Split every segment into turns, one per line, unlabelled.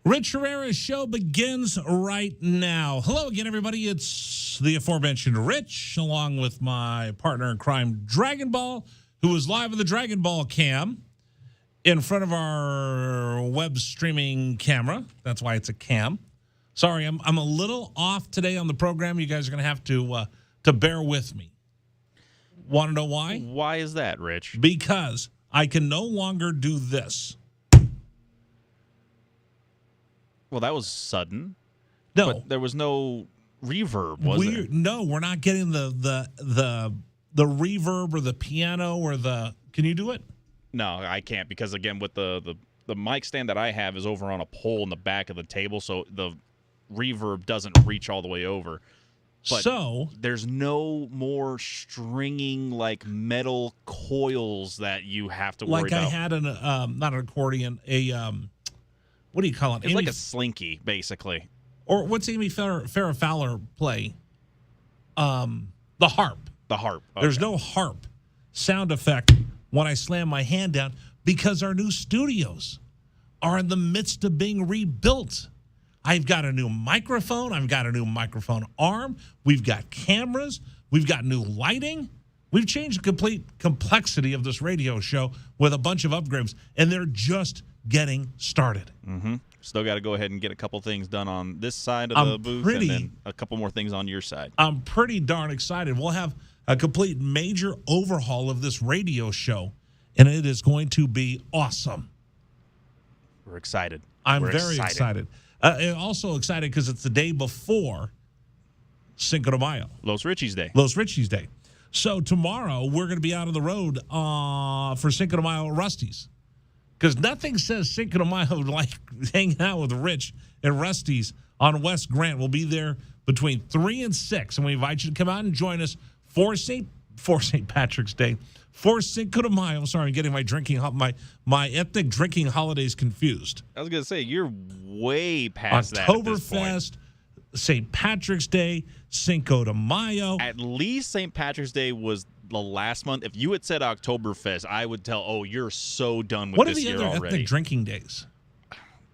Rich Herrera's show begins right now. Hello again, everybody. It's the aforementioned Rich, along with my partner in crime, Dragon Ball, who is live with the Dragon Ball cam in front of our web streaming camera. That's why it's a cam. Sorry, I'm a little off today on the program. You guys are going to have to bear with me. Want to know why?
Why is that, Rich?
Because I can no longer do this.
Well, that was sudden.
No,
but there was no reverb, was there?
No, we're not getting the reverb or the piano or the. Can you do it?
No, I can't because again, with the mic stand that I have is over on a pole in the back of the table, so the reverb doesn't reach all the way over. But
so
there's no more stringing like metal coils that you have to worry about.
Like I had an not an accordion, what do you call it?
It's like a slinky, basically.
Or what's Amy Farrah Fowler play? The harp.
The harp. Okay.
There's no harp sound effect when I slam my hand down because our new studios are in the midst of being rebuilt. I've got a new microphone. I've got a new microphone arm. We've got cameras. We've got new lighting. We've changed the complete complexity of this radio show with a bunch of upgrades, and they're just getting started.
Mm-hmm. Still got to go ahead and get a couple things done on this side of the booth and then a couple more things on your side.
I'm pretty darn excited. We'll have a complete major overhaul of this radio show, and it is going to be awesome.
We're excited.
I'm very excited. And also excited because it's the day before Cinco de Mayo.
Los Richie's Day.
Los Richie's Day. So tomorrow we're going to be out on the road for Cinco de Mayo at Rusty's. Because nothing says Cinco de Mayo like hanging out with Rich and Rusty's on West Grant. We'll be there between 3 and 6, and we invite you to come out and join us for St. Patrick's Day, for Cinco de Mayo. I'm sorry, I'm getting my ethnic drinking holidays confused.
I was going to say, you're way past that at this point.
Oktoberfest, St. Patrick's Day, Cinco de Mayo.
At least St. Patrick's Day was the last month. If you had said Oktoberfest, I would tell, oh, you're so done with this year already.
What are the other ethnic drinking days?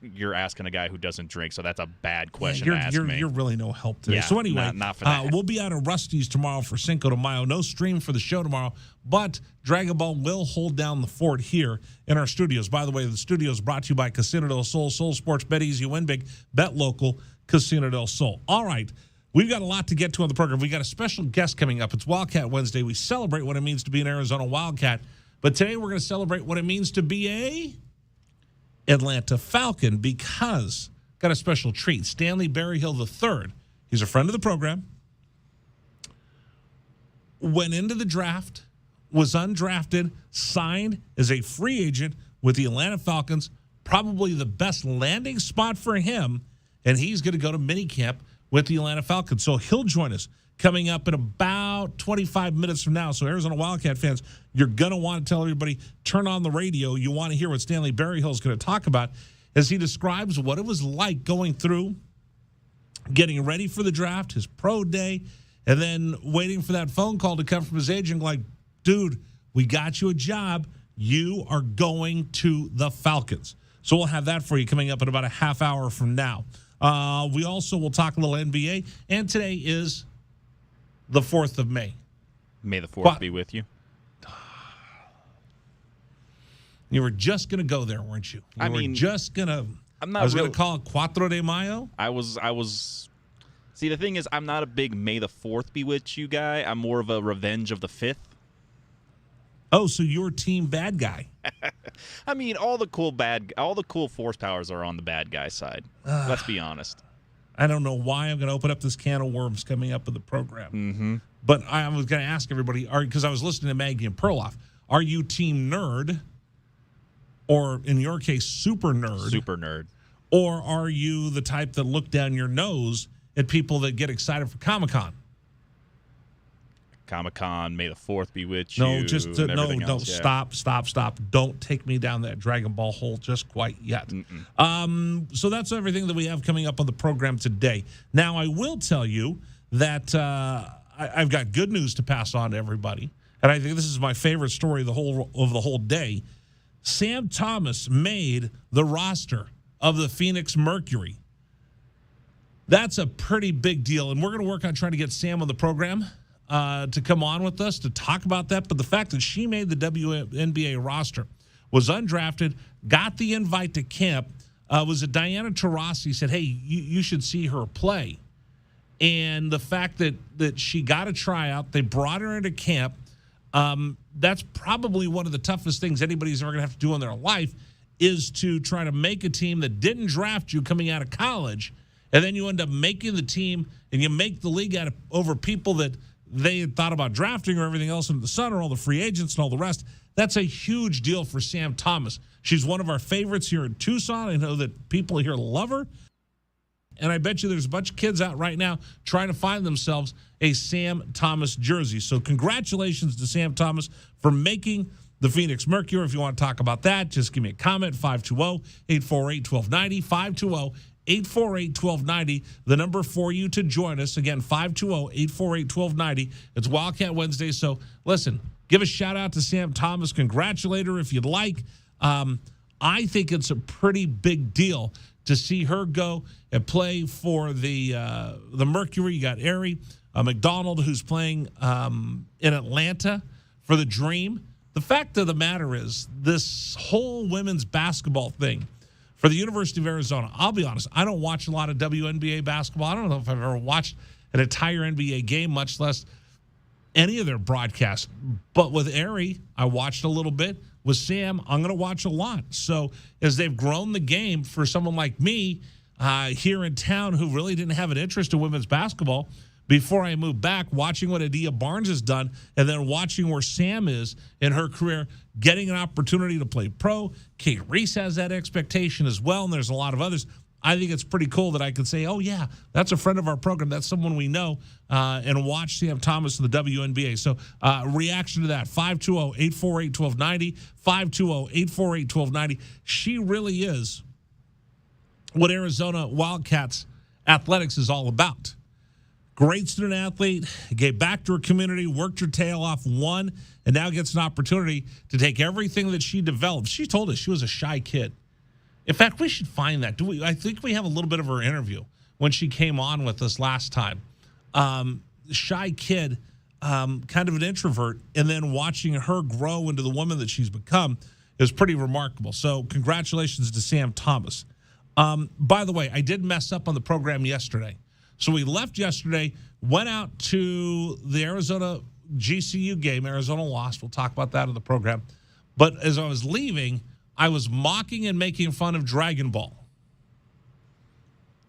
You're asking a guy who doesn't drink, so that's a bad question to ask me.
You're really no help today.
Yeah,
so anyway,
not for that.
We'll be out at Rusty's tomorrow for Cinco de Mayo. No stream for the show tomorrow, but Dragon Ball will hold down the fort here in our studios. By the way, the studio is brought to you by Casino del Sol. Sol Sports, bet easy, win big, bet local, Casino del Sol. All right. We've got a lot to get to on the program. We got a special guest coming up. It's Wildcat Wednesday. We celebrate what it means to be an Arizona Wildcat. But today we're going to celebrate what it means to be a Atlanta Falcon because got a special treat. Stanley Berryhill III, he's a friend of the program, went into the draft, was undrafted, signed as a free agent with the Atlanta Falcons, probably the best landing spot for him, and he's going to go to minicamp with the Atlanta Falcons. So he'll join us coming up in about 25 minutes from now. So Arizona Wildcat fans, you're going to want to tell everybody, turn on the radio. You want to hear what Stanley Berryhill is going to talk about as he describes what it was like going through, getting ready for the draft, his pro day, and then waiting for that phone call to come from his agent like, dude, we got you a job. You are going to the Falcons. So we'll have that for you coming up in about a half hour from now. We also will talk a little NBA, and today is the 4th of May.
May the 4th be with you.
You were just going to go there, weren't you? I was going to call it Cuatro de Mayo.
I was. See, the thing is, I'm not a big May the 4th be with you guy. I'm more of a Revenge of the 5th.
Oh, so you're team bad guy.
I mean, all the cool force powers are on the bad guy side. Let's be honest.
I don't know why I'm going to open up this can of worms coming up in the program.
Mm-hmm.
But I was going to ask everybody, because I was listening to Maggie and Perloff, are you team nerd, or in your case, super nerd?
Super nerd.
Or are you the type that look down your nose at people that get excited for Comic-Con?
Comic-Con, May the 4th be with you.
No, stop. Don't take me down that Dragon Ball hole just quite yet. So that's everything that we have coming up on the program today. Now, I will tell you that I've got good news to pass on to everybody, and I think this is my favorite story of the whole day. Sam Thomas made the roster of the Phoenix Mercury. That's a pretty big deal, and we're going to work on trying to get Sam on the program to come on with us to talk about that. But the fact that she made the WNBA roster, was undrafted, got the invite to camp, was it Diana Taurasi said, hey, you should see her play. And the fact that she got a tryout, they brought her into camp, that's probably one of the toughest things anybody's ever going to have to do in their life, is to try to make a team that didn't draft you coming out of college, and then you end up making the team and you make the league over people that they had thought about drafting or everything else under the sun, or all the free agents and all the rest. That's a huge deal for Sam Thomas. She's one of our favorites here in Tucson. I know that people here love her. And I bet you there's a bunch of kids out right now trying to find themselves a Sam Thomas jersey. So congratulations to Sam Thomas for making the Phoenix Mercury. If you want to talk about that, just give me a comment, 520-848-1290, 520-848-1290, the number for you to join us. Again, 520-848-1290. It's Wildcat Wednesday. So listen, give a shout out to Sam Thomas. Congratulate her if you'd like. I think it's a pretty big deal to see her go and play for the Mercury. You got Ari McDonald, who's playing in Atlanta for the Dream. The fact of the matter is, this whole women's basketball thing for the University of Arizona, I'll be honest, I don't watch a lot of WNBA basketball. I don't know if I've ever watched an entire NBA game, much less any of their broadcasts. But with Ari, I watched a little bit. With Sam, I'm going to watch a lot. So as they've grown the game for someone like me here in town who really didn't have an interest in women's basketball, before I moved back, watching what Adia Barnes has done and then watching where Sam is in her career, getting an opportunity to play pro. Kate Reese has that expectation as well, and there's a lot of others. I think it's pretty cool that I can say, oh, yeah, that's a friend of our program. That's someone we know, and watch Sam Thomas in the WNBA. So reaction to that, 520-848-1290, 520-848-1290. She really is what Arizona Wildcats athletics is all about. Great student athlete, gave back to her community, worked her tail off, won, and now gets an opportunity to take everything that she developed. She told us she was a shy kid. In fact, we should find that. I think we have a little bit of her interview when she came on with us last time. Shy kid, kind of an introvert, and then watching her grow into the woman that she's become is pretty remarkable. So congratulations to Sam Thomas. By the way, I did mess up on the program yesterday. So we left yesterday, went out to the Arizona GCU game. Arizona lost. We'll talk about that in the program. But as I was leaving, I was mocking and making fun of Dragon Ball.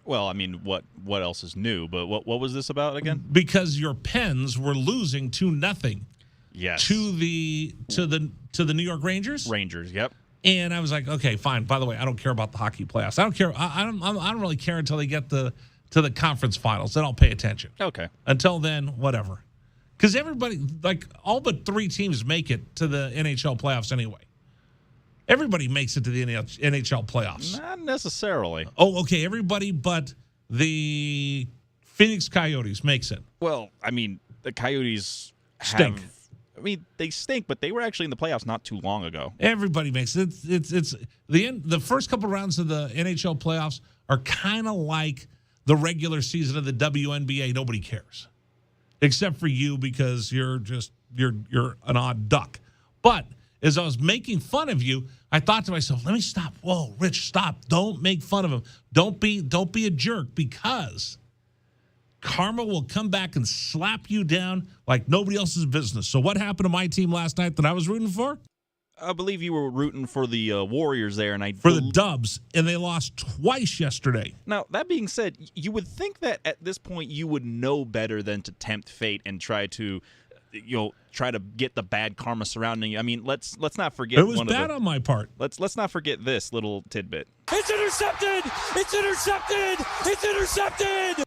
Well, I mean, what else is new? But what was this about again?
Because your Pens were losing 2-0.
Yes.
To the New York Rangers.
Rangers, yep.
And I was like, okay, fine. By the way, I don't care about the hockey playoffs. I don't care. I don't really care until they get to the conference finals. Then I'll pay attention. Okay. Until then, whatever. Because everybody, like all but 3 teams make it to the NHL playoffs anyway. Everybody makes it to the NHL playoffs.
Not necessarily.
Oh, okay. Everybody but the Phoenix Coyotes makes it.
Well, I mean, the Coyotes
stink.
They stink, but they were actually in the playoffs not too long ago.
Everybody makes it. It's the first couple rounds of the NHL playoffs are kind of like the regular season of the WNBA. Nobody cares, except for you because you're an odd duck. But as I was making fun of you, I thought to myself, let me stop. Whoa, Rich, stop. Don't make fun of him. Don't be a jerk, because karma will come back and slap you down like nobody else's business. So what happened to my team last night that I was rooting for?
I believe you were rooting for the Warriors there, and
for the Dubs, and they lost twice yesterday.
Now, that being said, you would think that at this point you would know better than to tempt fate and try to get the bad karma surrounding you. I mean, let's not forget.
It was bad on my part.
Let's not forget this little tidbit.
It's intercepted! It's intercepted! It's intercepted!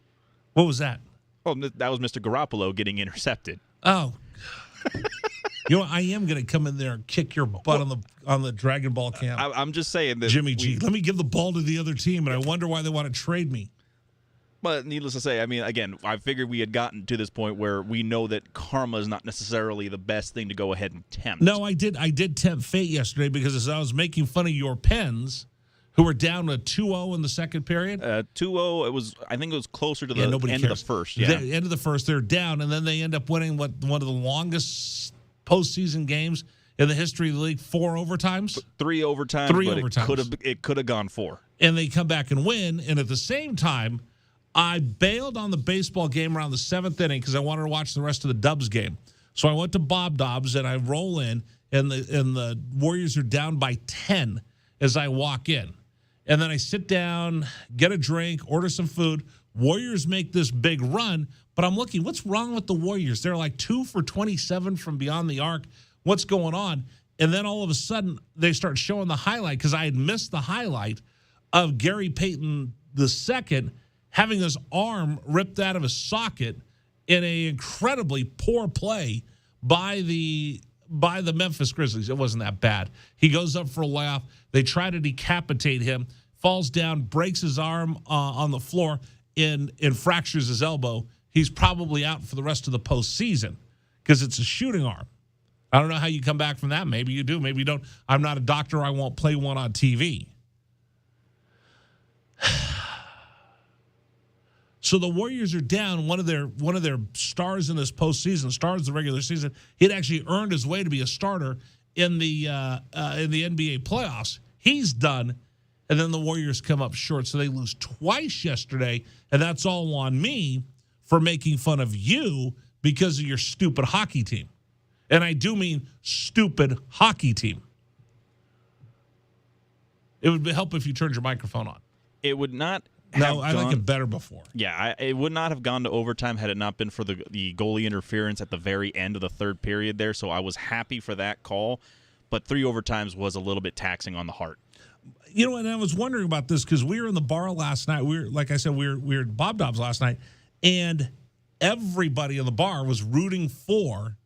What was that?
Oh, that was Mr. Garoppolo getting intercepted.
Oh. I am going to come in there and kick your butt on the Dragon Ball camp.
I'm just saying that
Jimmy G. Let me give the ball to the other team, and I wonder why they want to trade me.
But needless to say, I mean, again, I figured we had gotten to this point where we know that karma is not necessarily the best thing to go ahead and tempt.
No, I did tempt fate yesterday, because as I was making fun of your Pens, who were down a 2-0 in the second period.
2-0. I think it was closer to the end
cares.
of the first. Yeah,
the end of the first, they're down, and then they end up winning one of the longest postseason games in the history of the league. 4 overtimes,
3 overtimes. It could have gone 4.
And they come back and win. And at the same time, I bailed on the baseball game around the 7th inning because I wanted to watch the rest of the Dubs game. So I went to Bob Dobbs and I roll in, and the Warriors are down by 10 as I walk in. And then I sit down, get a drink, order some food. Warriors make this big run, but I'm looking, what's wrong with the Warriors? They're like 2 for 27 from beyond the arc. What's going on? And then all of a sudden, they start showing the highlight because I had missed the highlight of Gary Payton II having his arm ripped out of his socket in an incredibly poor play by the Memphis Grizzlies. It wasn't that bad. He goes up for a layoff. They try to decapitate him, falls down, breaks his arm on the floor, and fractures his elbow. He's probably out for the rest of the postseason because it's a shooting arm. I don't know how you come back from that. Maybe you do. Maybe you don't. I'm not a doctor. I won't play one on TV. So the Warriors are down one of their stars in this postseason, stars of the regular season. He'd actually earned his way to be a starter in the NBA playoffs. He's done, and then the Warriors come up short, so they lose twice yesterday, and that's all on me for making fun of you because of your stupid hockey team. And I do mean stupid hockey team. It would help if you turned your microphone on.
It would not.
No, I like it better before.
Yeah, it would not have gone to overtime had it not been for the goalie interference at the very end of the third period there. So I was happy for that call, but 3 overtimes was a little bit taxing on the heart.
You know, and I was wondering about this because we were in the bar last night. Like I said, we were at Bob Dobbs last night, and everybody in the bar was rooting for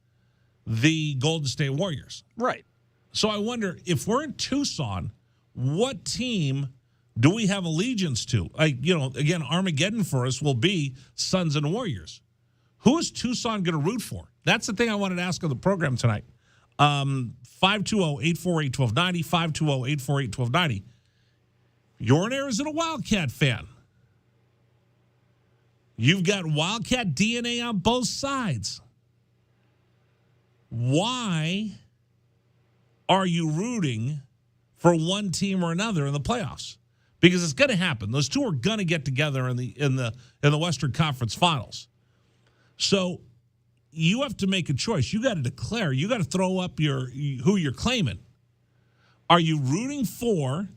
the Golden State Warriors.
Right.
So I wonder if we're in Tucson, what team do we have allegiance to? Again, Armageddon for us will be Suns and Warriors. Who is Tucson going to root for? That's the thing I wanted to ask on the program tonight. 520-848-1290, 520-848-1290. You're an Arizona Wildcat fan. You've got Wildcat DNA on both sides. Why are you rooting for one team or another in the playoffs? Because it's going to happen. Those two are going to get together in the Western Conference Finals. So you have to make a choice. You got to declare. You got to throw up who you're claiming. Are you rooting for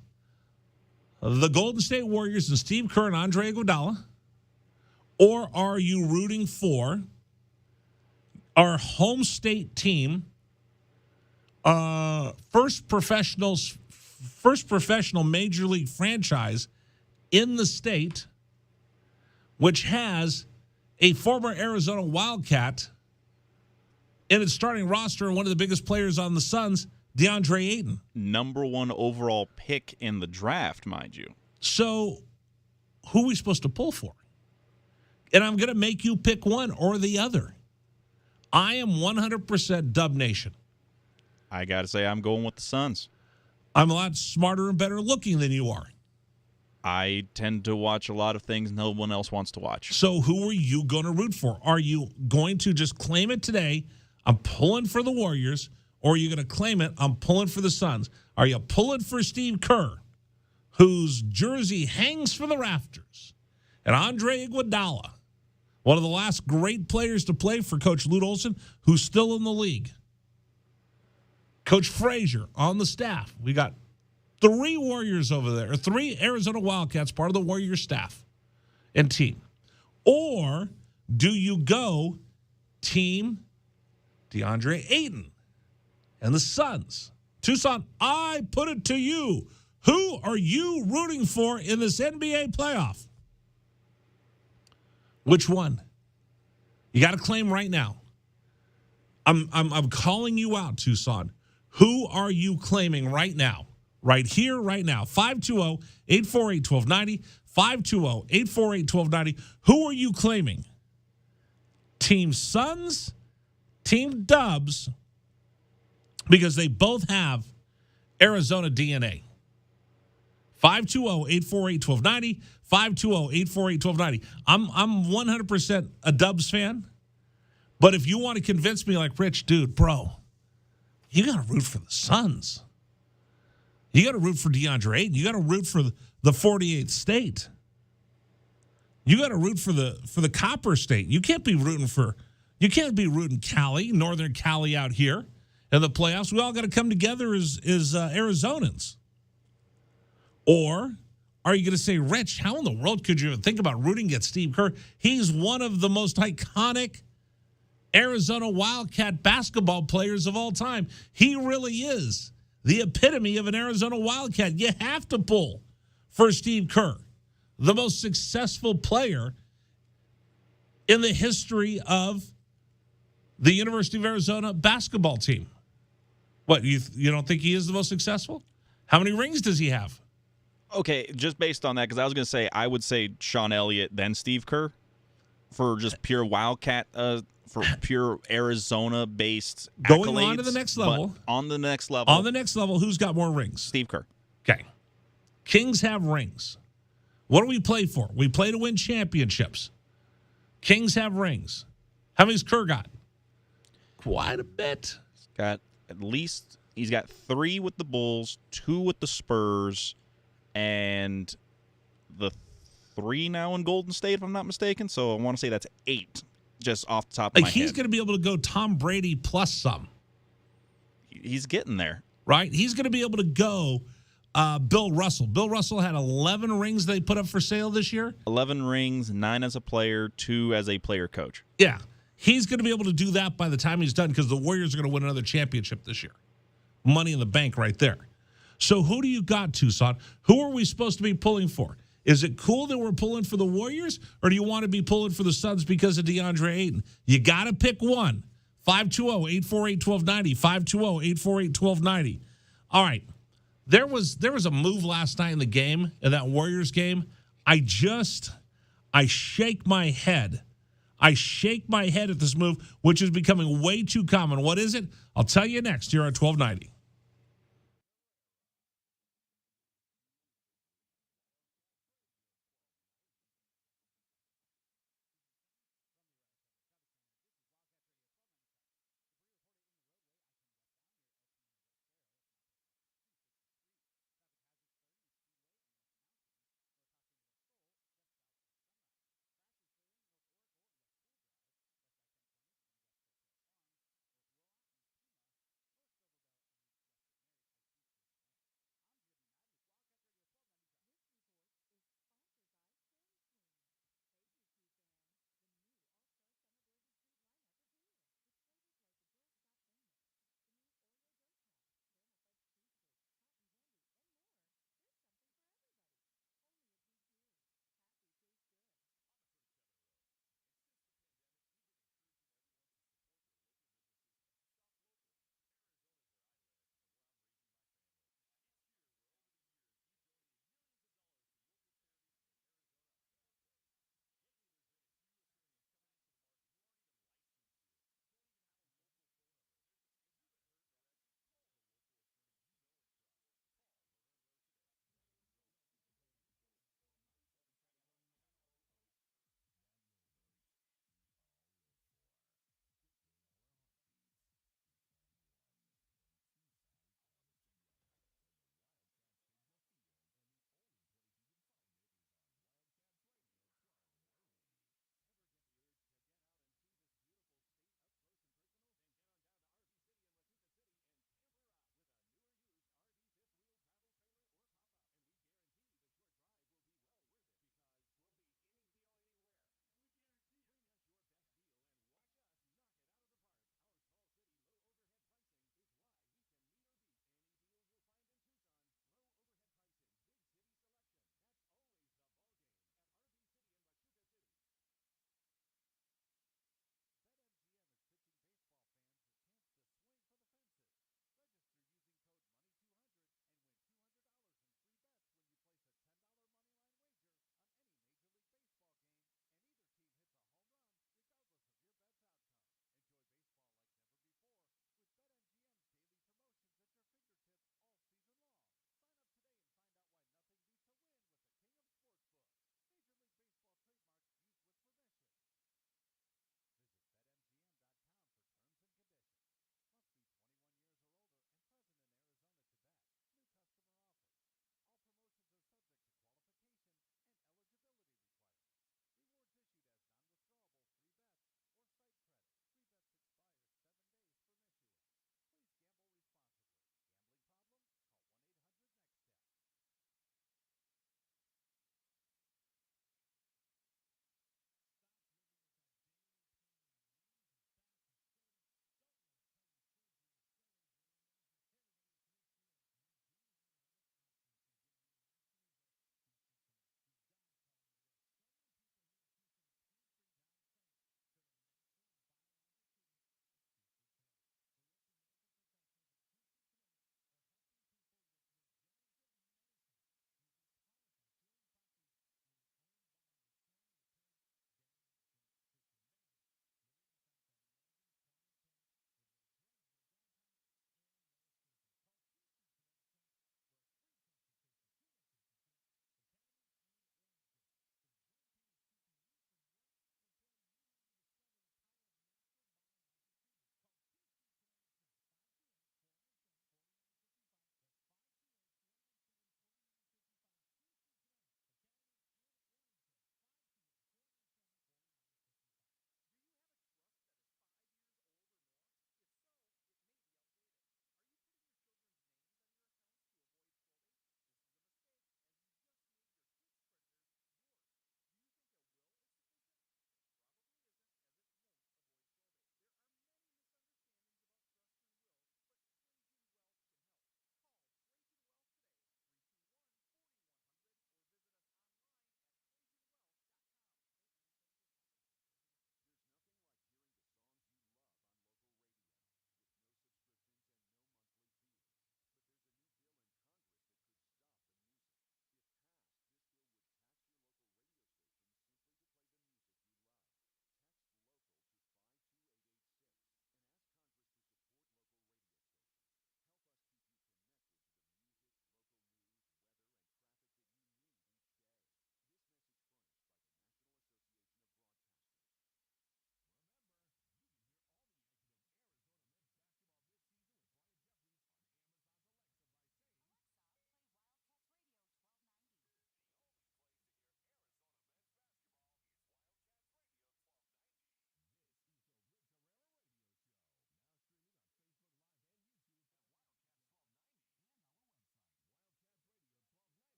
the Golden State Warriors and Steve Kerr and Andre Iguodala, or are you rooting for our home state team, first professional major league franchise in the state, which has a former Arizona Wildcat in its starting roster and one of the biggest players on the Suns, DeAndre Ayton.
Number 1 overall pick in the draft, mind you.
So who are we supposed to pull for? And I'm going to make you pick one or the other. I am 100% Dub Nation.
I got to say, I'm going with the Suns.
I'm a lot smarter and better looking than you are.
I tend to watch a lot of things no one else wants to watch.
So who are you going to root for? Are you going to just claim it today, I'm pulling for the Warriors, or are you going to claim it, I'm pulling for the Suns? Are you pulling for Steve Kerr, whose jersey hangs from the rafters, and Andre Iguodala, one of the last great players to play for Coach Lute Olson, who's still in the league? Coach Frazier on the staff. We got 3 Warriors over there, or 3 Arizona Wildcats, part of the Warrior staff and team. Or do you go team DeAndre Ayton and the Suns? Tucson, I put it to you. Who are you rooting for in this NBA playoff? Which one? You got to claim right now. I'm calling you out, Tucson. Who are you claiming right now? Right here, right now. 520-848-1290. 520-848-1290. Who are you claiming? Team Suns, Team Dubs, because they both have Arizona DNA. 520-848-1290. 520-848-1290. I'm 100% a Dubs fan. But if you want to convince me like Rich, dude, bro, you got to root for the Suns. You got to root for DeAndre Ayton. You got to root for the 48th state. You got to root for the Copper State. You can't be rooting Cali, Northern Cali out here in the playoffs. We all got to come together as Arizonans. Or are you going to say, Rich, how in the world could you even think about rooting against Steve Kerr? He's one of the most iconic Arizona Wildcat basketball players of all time. He really is the epitome of an Arizona Wildcat. You have to pull for Steve Kerr, the most successful player in the history of the University of Arizona basketball team. What, you don't think he is the most successful? How many rings does he have?
Okay, just based on that, because I was going to say, I would say Sean Elliott, then Steve Kerr, for just pure Wildcat, for pure Arizona-based accolades.
Going on to the next level.
On the next level.
On the next level, who's got more rings?
Steve Kerr.
Okay. Kings have rings. What do we play for? We play to win championships. Kings have rings. How many's Kerr got? Quite a bit.
He's got 3 with the Bulls, 2 with the Spurs, and the 3 now in Golden State, if I'm not mistaken. So I want to say that's 8, just off the top of my head.
He's going to be able to go Tom Brady plus some.
He's getting there.
Right? He's going to be able to go Bill Russell. Bill Russell had 11 rings they put up for sale this year.
11 rings, 9 as a player, 2 as a player coach.
Yeah. He's going to be able to do that by the time he's done because the Warriors are going to win another championship this year. Money in the bank right there. So who do you got, Tucson? Who are we supposed to be pulling for? Is it cool that we're pulling for the Warriors, or do you want to be pulling for the Suns because of DeAndre Ayton? You got to pick one. 520-848-1290. 520-848-1290. All right. There was a move last night in the game, in that Warriors game. I shake my head. I shake my head at this move, which is becoming way too common. What is it? I'll tell you next here on 1290.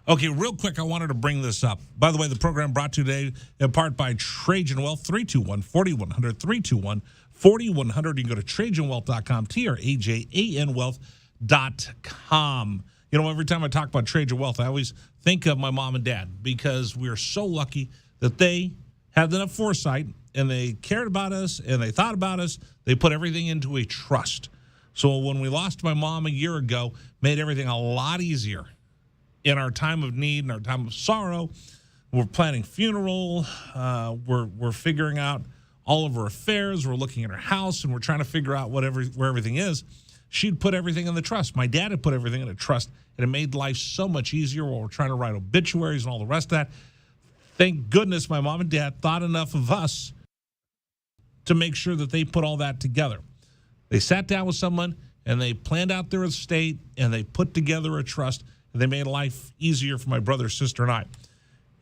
Okay, real quick, I wanted to bring this up. By the way, the program brought to you today in part by Trajan Wealth, 321-4100, 321-4100. You can go to TrajanWealth.com, TRAJAN Wealth.com. You know, every time I talk about Trajan Wealth, I always think of my mom and dad because we're so lucky that they had enough foresight and they cared about us and they thought about us. They put everything into a trust. So when we lost my mom a year ago, made everything a lot easier. In our time of need, in our time of sorrow, we're planning funeral. We're figuring out all of our affairs. We're looking at her house, and we're trying to figure out where everything is. She'd put everything in the trust. My dad had put everything in a trust, and it made life so much easier while we're trying to write obituaries and all the rest of that. Thank goodness my mom and dad thought enough of us to make sure that they put all that together. They sat down with someone, and they planned out their estate, and they put together a trust. They made life easier for my brother, sister, and I.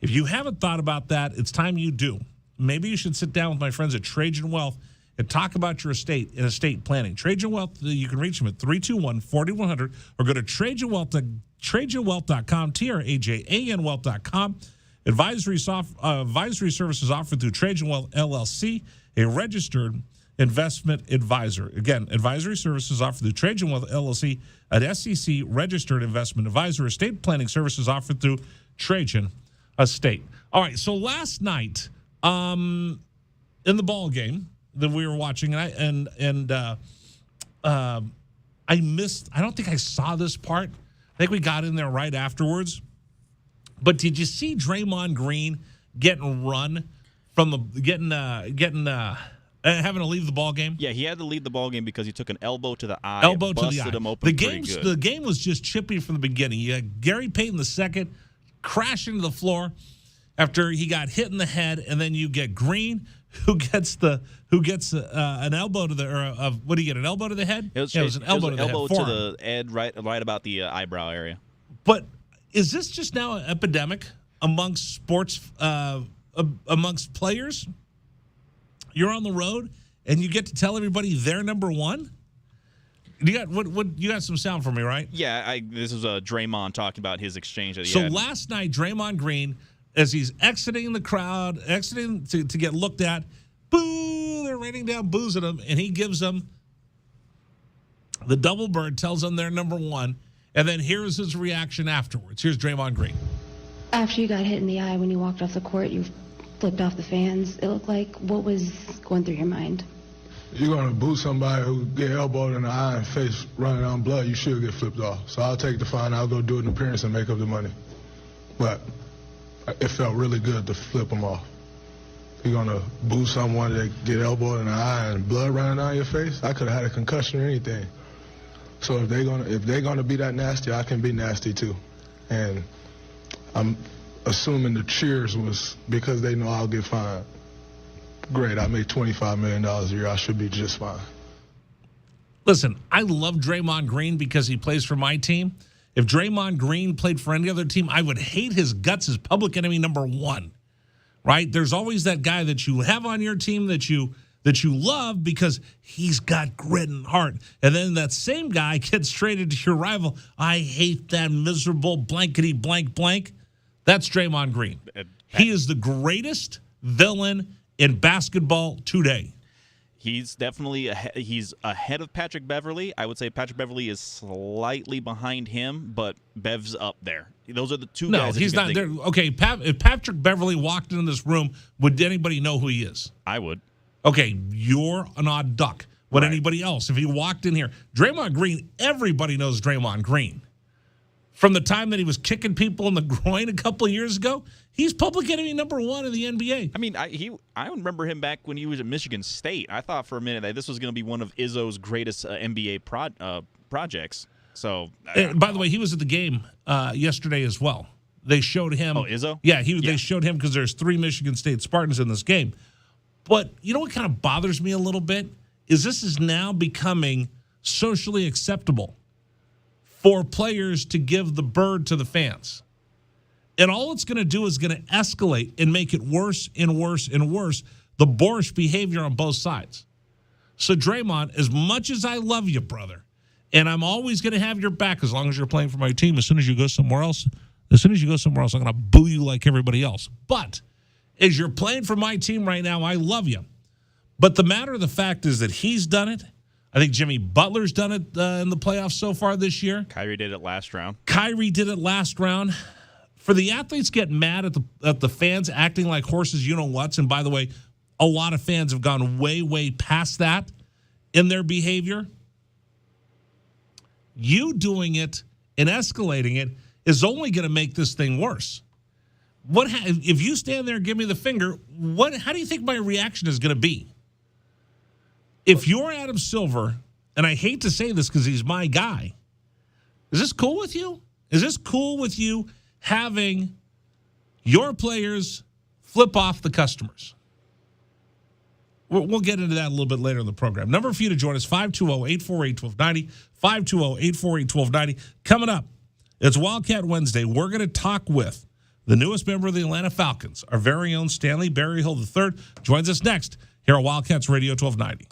If you haven't thought about that, it's time you do. Maybe you should sit down with my friends at Trajan Wealth and talk about your estate and estate planning. Trajan Wealth, you can reach them at 321-4100 or go to TrajanWealth.com, TRAJAN Wealth.com. Advisory services offered through Trajan Wealth, LLC, a registered investment advisor. Again, advisory services offered through Trajan Wealth, LLC, an SEC registered investment advisor. Estate planning services offered through Trajan Estate. All right, so last night in the ball game that we were watching, I missed. I don't think I saw this part. I think we got in there right afterwards. But did you see Draymond Green getting run from having to leave the ball game?
Yeah, he had to leave the ball game because he took an elbow to the eye.
Elbow to the eye.
Him open
The game was just chippy from the beginning. You had Gary Payton II crashing to the floor after he got hit in the head, and then you get Green who gets an elbow to the what do you get, an elbow to the head?
It was an elbow to the head. To the head, right about the eyebrow area.
But is this just now an epidemic amongst sports, amongst players? You're on the road and you get to tell everybody they're number one. You got you got some sound for me, right?
Yeah, this is Draymond talking about his exchange that he
had.
So
last night, Draymond Green, as he's exiting the crowd, exiting to get looked at, boo! They're raining down boos at him, and he gives them the double bird, tells them they're number one, and then here's his reaction afterwards. Here's Draymond Green.
After you got hit in the eye when you walked off the court, you flipped off the fans, it looked like. What was going through your mind?
You're going to boo somebody who get elbowed in the eye and face running on blood, you should get flipped off. So I'll take the fine, I'll go do an appearance and make up the money. But it felt really good to flip them off. You're going to boo someone that get elbowed in the eye and blood running down your face? I could have had a concussion or anything. So if they're gonna be that nasty, I can be nasty too. And I'm assuming the cheers was because they know I'll get fined. Great, I make $25 million a year. I should be just fine.
Listen, I love Draymond Green because he plays for my team. If Draymond Green played for any other team, I would hate his guts as public enemy number one, right? There's always that guy that you have on your team that you love because he's got grit and heart. And then that same guy gets traded to your rival. I hate that miserable blankety blank blank. That's Draymond Green. He is the greatest villain in basketball today.
He's definitely he's ahead of Patrick Beverley. I would say Patrick Beverley is slightly behind him, but Bev's up there. Those are the two guys.
No, he's not there. Okay, if Patrick Beverley walked into this room, would anybody know who he is?
I would.
Okay, you're an odd duck. Would anybody else? If he walked in here, Draymond Green, everybody knows Draymond Green. From the time that he was kicking people in the groin a couple of years ago, he's public enemy number one in the NBA.
I mean, I remember him back when he was at Michigan State. I thought for a minute that this was going to be one of Izzo's greatest NBA projects. So,
by the way, he was at the game yesterday as well. They showed him.
Oh, Izzo?
Yeah, they showed him because there's 3 Michigan State Spartans in this game. But you know what kind of bothers me a little bit is this is now becoming socially acceptable for players to give the bird to the fans. And all it's going to do is going to escalate and make it worse and worse and worse, the boorish behavior on both sides. So, Draymond, as much as I love you, brother, and I'm always going to have your back as long as you're playing for my team, as soon as you go somewhere else, As soon as you go somewhere else, I'm going to boo you like everybody else. But as you're playing for my team right now, I love you. But the matter of the fact is that he's done it. I think Jimmy Butler's done it in the playoffs so far this year.
Kyrie did it last round. For the athletes get mad at the fans acting like horses you-know-whats, and by the way, a lot of fans have gone way, way past that in their behavior. You doing it and escalating it is only going to make this thing worse. If you stand there and give me the finger, how do you think my reaction is going to be? If you're Adam Silver, and I hate to say this because he's my guy, is this cool with you? Is this cool with you having your players flip off the customers? We'll get into that a little bit later in the program. Number for you to join us, 520-848-1290, 520-848-1290. Coming up, it's Wildcat Wednesday. We're going to talk with the newest member of the Atlanta Falcons, our very own Stanley Berryhill III, joins us next here on Wildcats Radio 1290.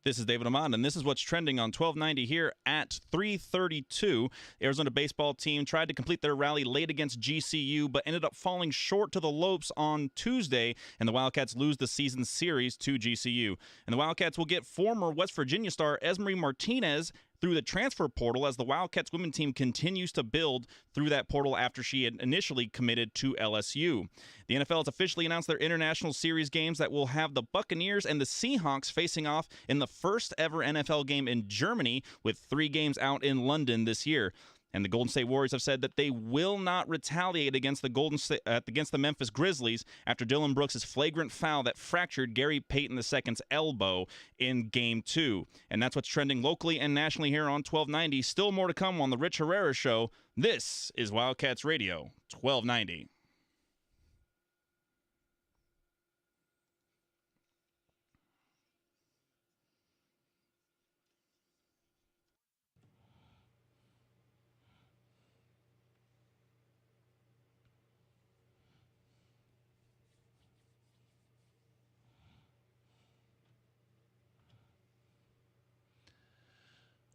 This is David Amand, and this is what's trending on 1290 here at 3:32. Arizona baseball team tried to complete their rally late against GCU, but ended up falling short to the Lopes on Tuesday, and the Wildcats lose the season series to GCU. And the Wildcats will get former West Virginia star Esmery Martinez through the transfer portal as the Wildcats women team continues to build through that portal after she had initially committed to LSU. The NFL has officially announced their international series games that will have the Buccaneers and the Seahawks facing off in the first ever NFL game in Germany, with 3 games out in London this year. And the Golden State Warriors have said that they will not retaliate against the Memphis Grizzlies after Dylan Brooks' flagrant foul that fractured Gary Payton II's elbow in Game 2. And that's what's trending locally and nationally here on 1290. Still more to come on the Rich Herrera Show. This is Wildcats Radio 1290.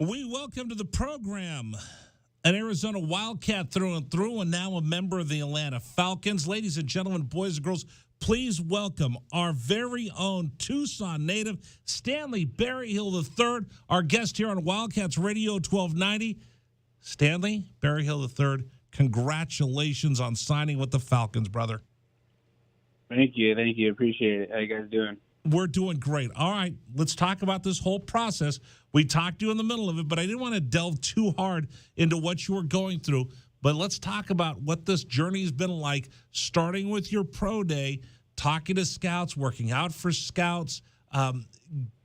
We welcome to the program an Arizona Wildcat through and through, and now a member of the Atlanta Falcons. Ladies and gentlemen, boys and girls, please welcome our very own Tucson native, Stanley Berryhill III, our guest here on Wildcats Radio 1290. Stanley Berryhill III, congratulations on signing with the Falcons, brother.
Thank you. Appreciate it. How you guys doing?
We're doing great. All right, let's talk about this whole process. We talked to you in the middle of it, but I didn't want to delve too hard into what you were going through. But let's talk about what this journey's been like, starting with your pro day, talking to scouts, working out for scouts.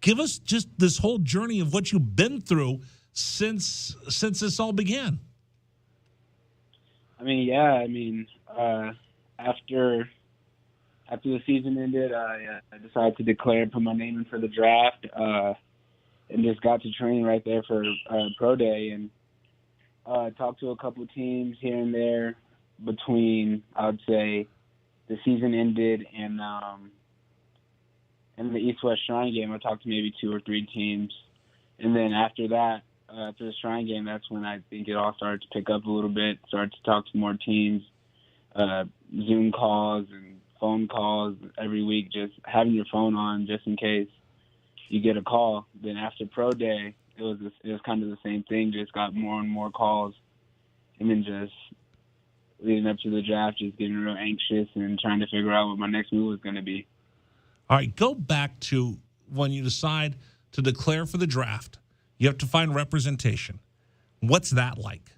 Give us just this whole journey of what you've been through since this all began.
After the season ended, I decided to declare and put my name in for the draft, and just got to train right there for pro day, and talked to a couple of teams here and there between, I would say, the season ended and the East-West Shrine game. I talked to maybe 2 or 3 teams, and then after that, after the Shrine game, that's when I think it all started to pick up a little bit. Started to talk to more teams, Zoom calls and phone calls every week, just having your phone on just in case you get a call. Then after pro day, it was kind of the same thing, just got more and more calls. And then just leading up to the draft, just getting real anxious and trying to figure out what my next move was going to be.
All right, go back to when you decide to declare for the draft. You have to find representation. What's that like?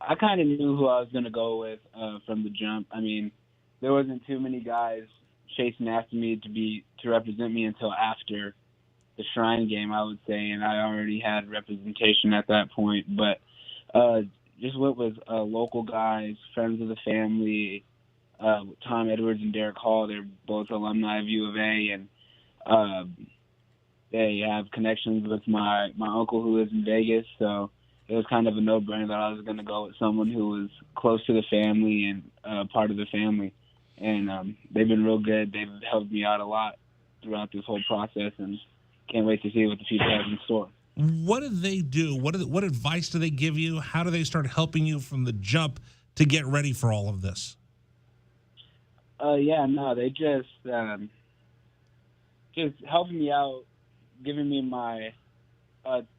I kind of knew who I was going to go with from the jump. I mean, there wasn't too many guys chasing after me to represent me until after the Shrine game, I would say, and I already had representation at that point. But just went with local guys, friends of the family, Tom Edwards and Derek Hall. They're both alumni of U of A, and they have connections with my uncle who lives in Vegas, so it was kind of a no-brainer that I was going to go with someone who was close to the family and part of the family. And they've been real good. They've helped me out a lot throughout this whole process, and can't wait to see what the future has in store.
What do they do? What advice do they give you? How do they start helping you from the jump to get ready for all of this?
They just helping me out, giving me my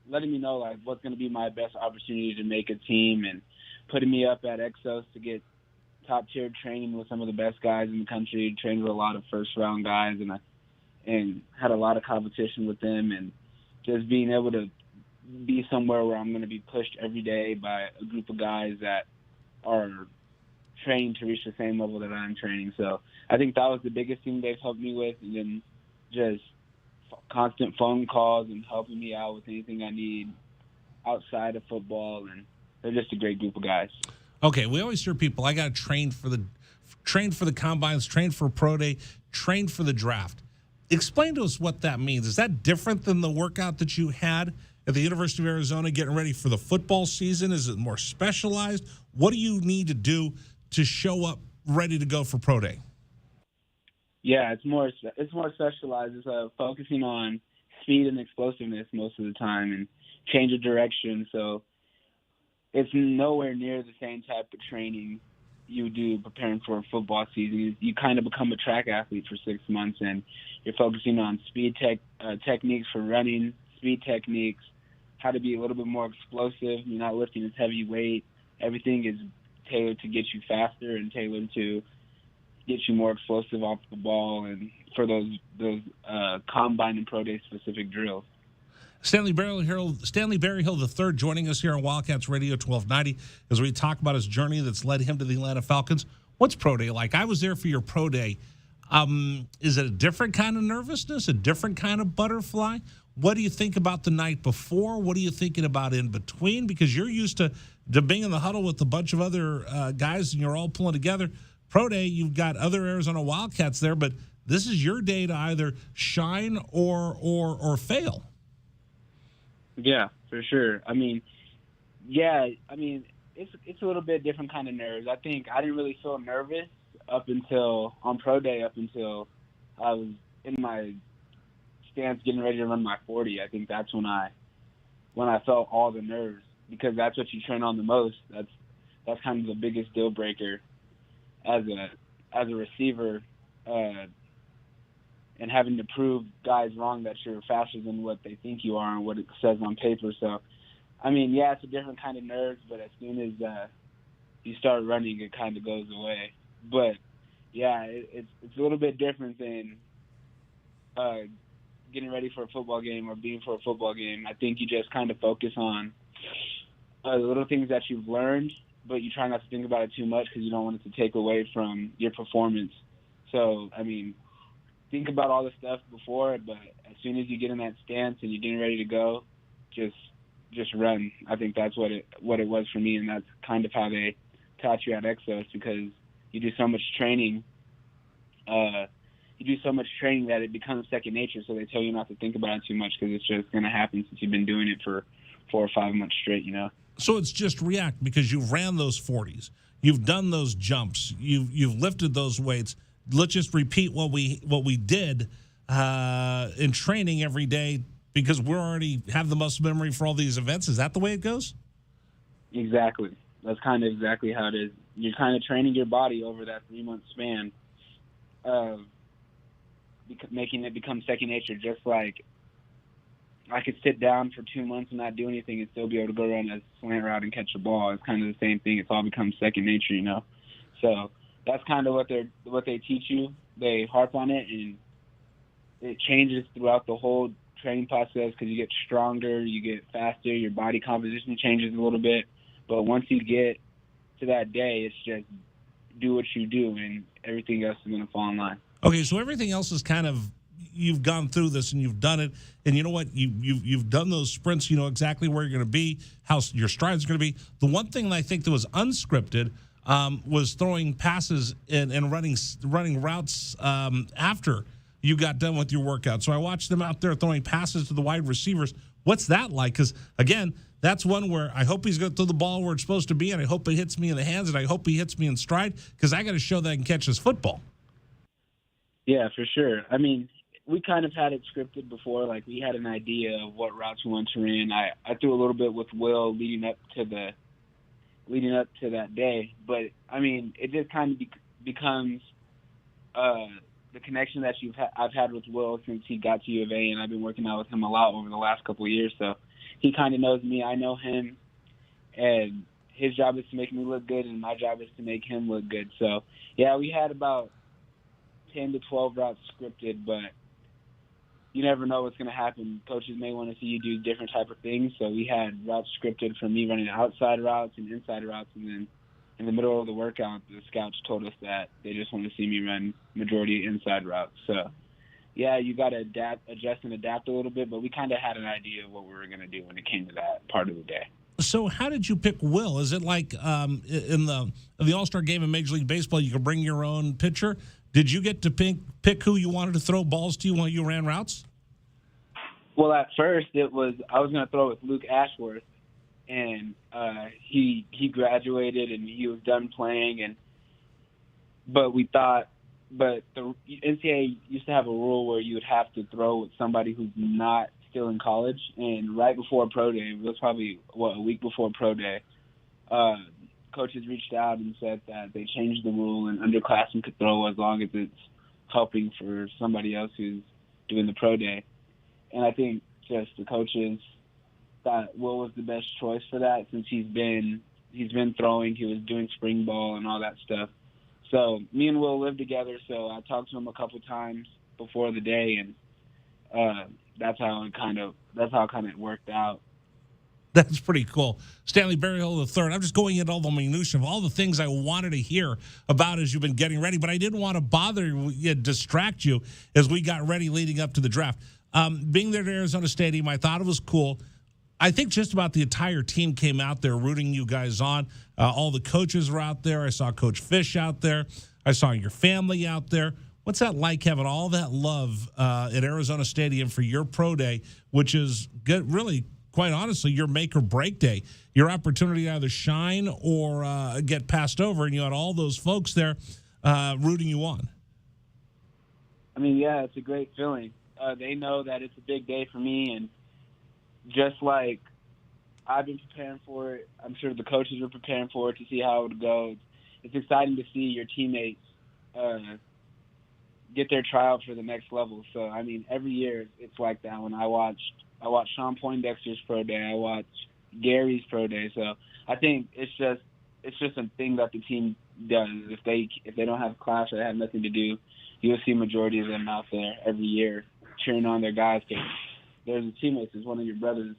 letting me know like what's going to be my best opportunity to make a team, and putting me up at Exos to get top tier training with some of the best guys in the country. Trained with a lot of first round guys, and had a lot of competition with them, and just being able to be somewhere where I'm going to be pushed every day by a group of guys that are training to reach the same level that I'm training. So I think that was the biggest thing they've helped me with, and then just constant phone calls and helping me out with anything I need outside of football, and they're just a great group of guys.
Okay, we always hear people, I got to train for the combines, train for pro day, train for the draft. Explain to us what that means. Is that different than the workout that you had at the University of Arizona getting ready for the football season? Is it more specialized? What do you need to do to show up ready to go for pro day?
Yeah, it's more specialized. It's focusing on speed and explosiveness most of the time, and change of direction. So it's nowhere near the same type of training you do preparing for a football season. You kind of become a track athlete for 6 months, and you're focusing on speed techniques for running, speed techniques, how to be a little bit more explosive. You're not lifting as heavy weight. Everything is tailored to get you faster and tailored to get you more explosive off the ball, and for those combine and pro day specific drills.
Stanley Berryhill III joining us here on Wildcats Radio 1290 as we talk about his journey that's led him to the Atlanta Falcons. What's pro day like? I was there for your pro day. Is it a different kind of nervousness, a different kind of butterfly? What do you think about the night before? What are you thinking about in between? Because you're used to being in the huddle with a bunch of other guys and you're all pulling together. Pro day, you've got other Arizona Wildcats there, but this is your day to either shine or fail.
Yeah, for sure. It's a little bit different kind of nerves. I think I didn't really feel nervous on pro day up until I was in my stance getting ready to run my 40. I think that's when I felt all the nerves, because that's what you train on the most. That's kind of the biggest deal breaker as a receiver, and having to prove guys wrong that you're faster than what they think you are and what it says on paper. So, it's a different kind of nerves, but as soon as you start running, it kind of goes away. But, yeah, it's a little bit different than getting ready for a football game or being for a football game. I think you just kind of focus on the little things that you've learned, but you try not to think about it too much because you don't want it to take away from your performance. So, think about all the stuff before, but as soon as you get in that stance and you're getting ready to go, just run. I think that's what it was for me, and that's kind of how they taught you at Exos, because you do so much training. That it becomes second nature, so they tell you not to think about it too much because it's just going to happen since you've been doing it for 4 or 5 months straight,
So it's just react because you've ran those 40s. You've done those jumps. You've lifted those weights. Let's just repeat what we did in training every day because we already have the muscle memory for all these events. Is that the way it goes?
Exactly. That's kind of exactly how it is. You're kind of training your body over that 3-month span of making it become second nature. Just like I could sit down for 2 months and not do anything and still be able to go run a slant route and catch a ball. It's kind of the same thing. It's all become second nature, So that's kind of what they teach you. They harp on it, and it changes throughout the whole training process because you get stronger, you get faster, your body composition changes a little bit. But once you get to that day, it's just do what you do, and everything else is going to fall in line.
Okay, so everything else is kind of, you've gone through this and you've done it, and you know what? You've done those sprints. You know exactly where you're going to be, how your strides are going to be. The one thing that I think that was unscripted was throwing passes and running routes after you got done with your workout. So I watched them out there throwing passes to the wide receivers. What's that like? Because, again, that's one where I hope he's going to throw the ball where it's supposed to be, and I hope it hits me in the hands, and I hope he hits me in stride because I got to show that I can catch this football.
Yeah, for sure. We kind of had it scripted before. Like, we had an idea of what routes we wanted to run. I threw a little bit with Will leading up to that day. But, it just kind of becomes the connection that I've had with Will since he got to U of A, and I've been working out with him a lot over the last couple of years. So he kind of knows me. I know him, and his job is to make me look good, and my job is to make him look good. So, yeah, we had about 10 to 12 routes scripted, but you never know what's going to happen. Coaches may want to see you do different type of things. So we had routes scripted for me running outside routes and inside routes, and then in the middle of the workout, the scouts told us that they just want to see me run majority inside routes. So, yeah, you got to adjust and adapt a little bit, but we kind of had an idea of what we were going to do when it came to that part of the day.
So how did you pick Will? Is it like in the All-Star game in Major League Baseball, you could bring your own pitcher? Did you get to pick who you wanted to throw balls to while you ran routes?
Well, at first I was going to throw with Luke Ashworth, and he graduated and he was done playing, but the NCAA used to have a rule where you would have to throw with somebody who's not still in college. And right before pro day, it was probably a week before pro day, coaches reached out and said that they changed the rule and underclassmen could throw as long as it's helping for somebody else who's doing the pro day. And I think just the coaches thought Will was the best choice for that since he's been throwing, he was doing spring ball and all that stuff. So me and Will lived together, so I talked to him a couple times before the day, and that's how it kind of that's how kind of it worked out.
That's pretty cool. Stanley Berryhill III. I'm just going into all the minutiae of all the things I wanted to hear about as you've been getting ready, but I didn't want to bother you, distract you as we got ready leading up to the draft. Being there at Arizona Stadium, I thought it was cool. I think just about the entire team came out there rooting you guys on. All the coaches were out there. I saw Coach Fish out there. I saw your family out there. What's that like, having all that love at Arizona Stadium for your pro day, which is good, really, quite honestly, your make or break day, your opportunity to either shine or get passed over, and you had all those folks there rooting you on?
I mean, yeah, it's a great feeling. They know that it's a big day for me, and just like I've been preparing for it, I'm sure the coaches were preparing for it to see how it would go. It's exciting to see your teammates get their tryout for the next level. So, I mean, every year it's like that. When I watch Sean Poindexter's pro day, I watch Gary's pro day. So I think it's just a thing that the team does. If they don't have class or they have nothing to do, you'll see majority of them out there every year cheering on their guys. Because there's a teammates, it's one of your brothers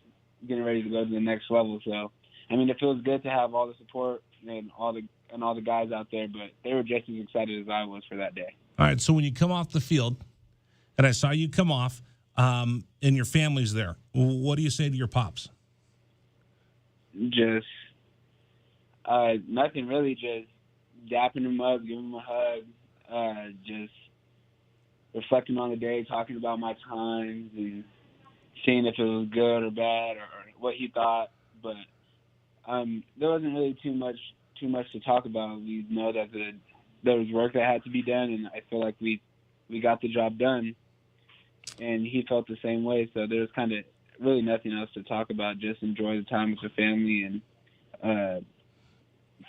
getting ready to go to the next level. So I mean, it feels good to have all the support and all the guys out there. But they were just as excited as I was for that day.
All right, so when you come off the field, and I saw you come off, and your family's there, what do you say to your pops?
Just nothing really, just dapping him up, giving him a hug, just reflecting on the day, talking about my times and seeing if it was good or bad or what he thought. But there wasn't really too much to talk about. We know that there was work that had to be done, and I feel like we got the job done. And he felt the same way, so there was kind of really nothing else to talk about. Just enjoy the time with the family and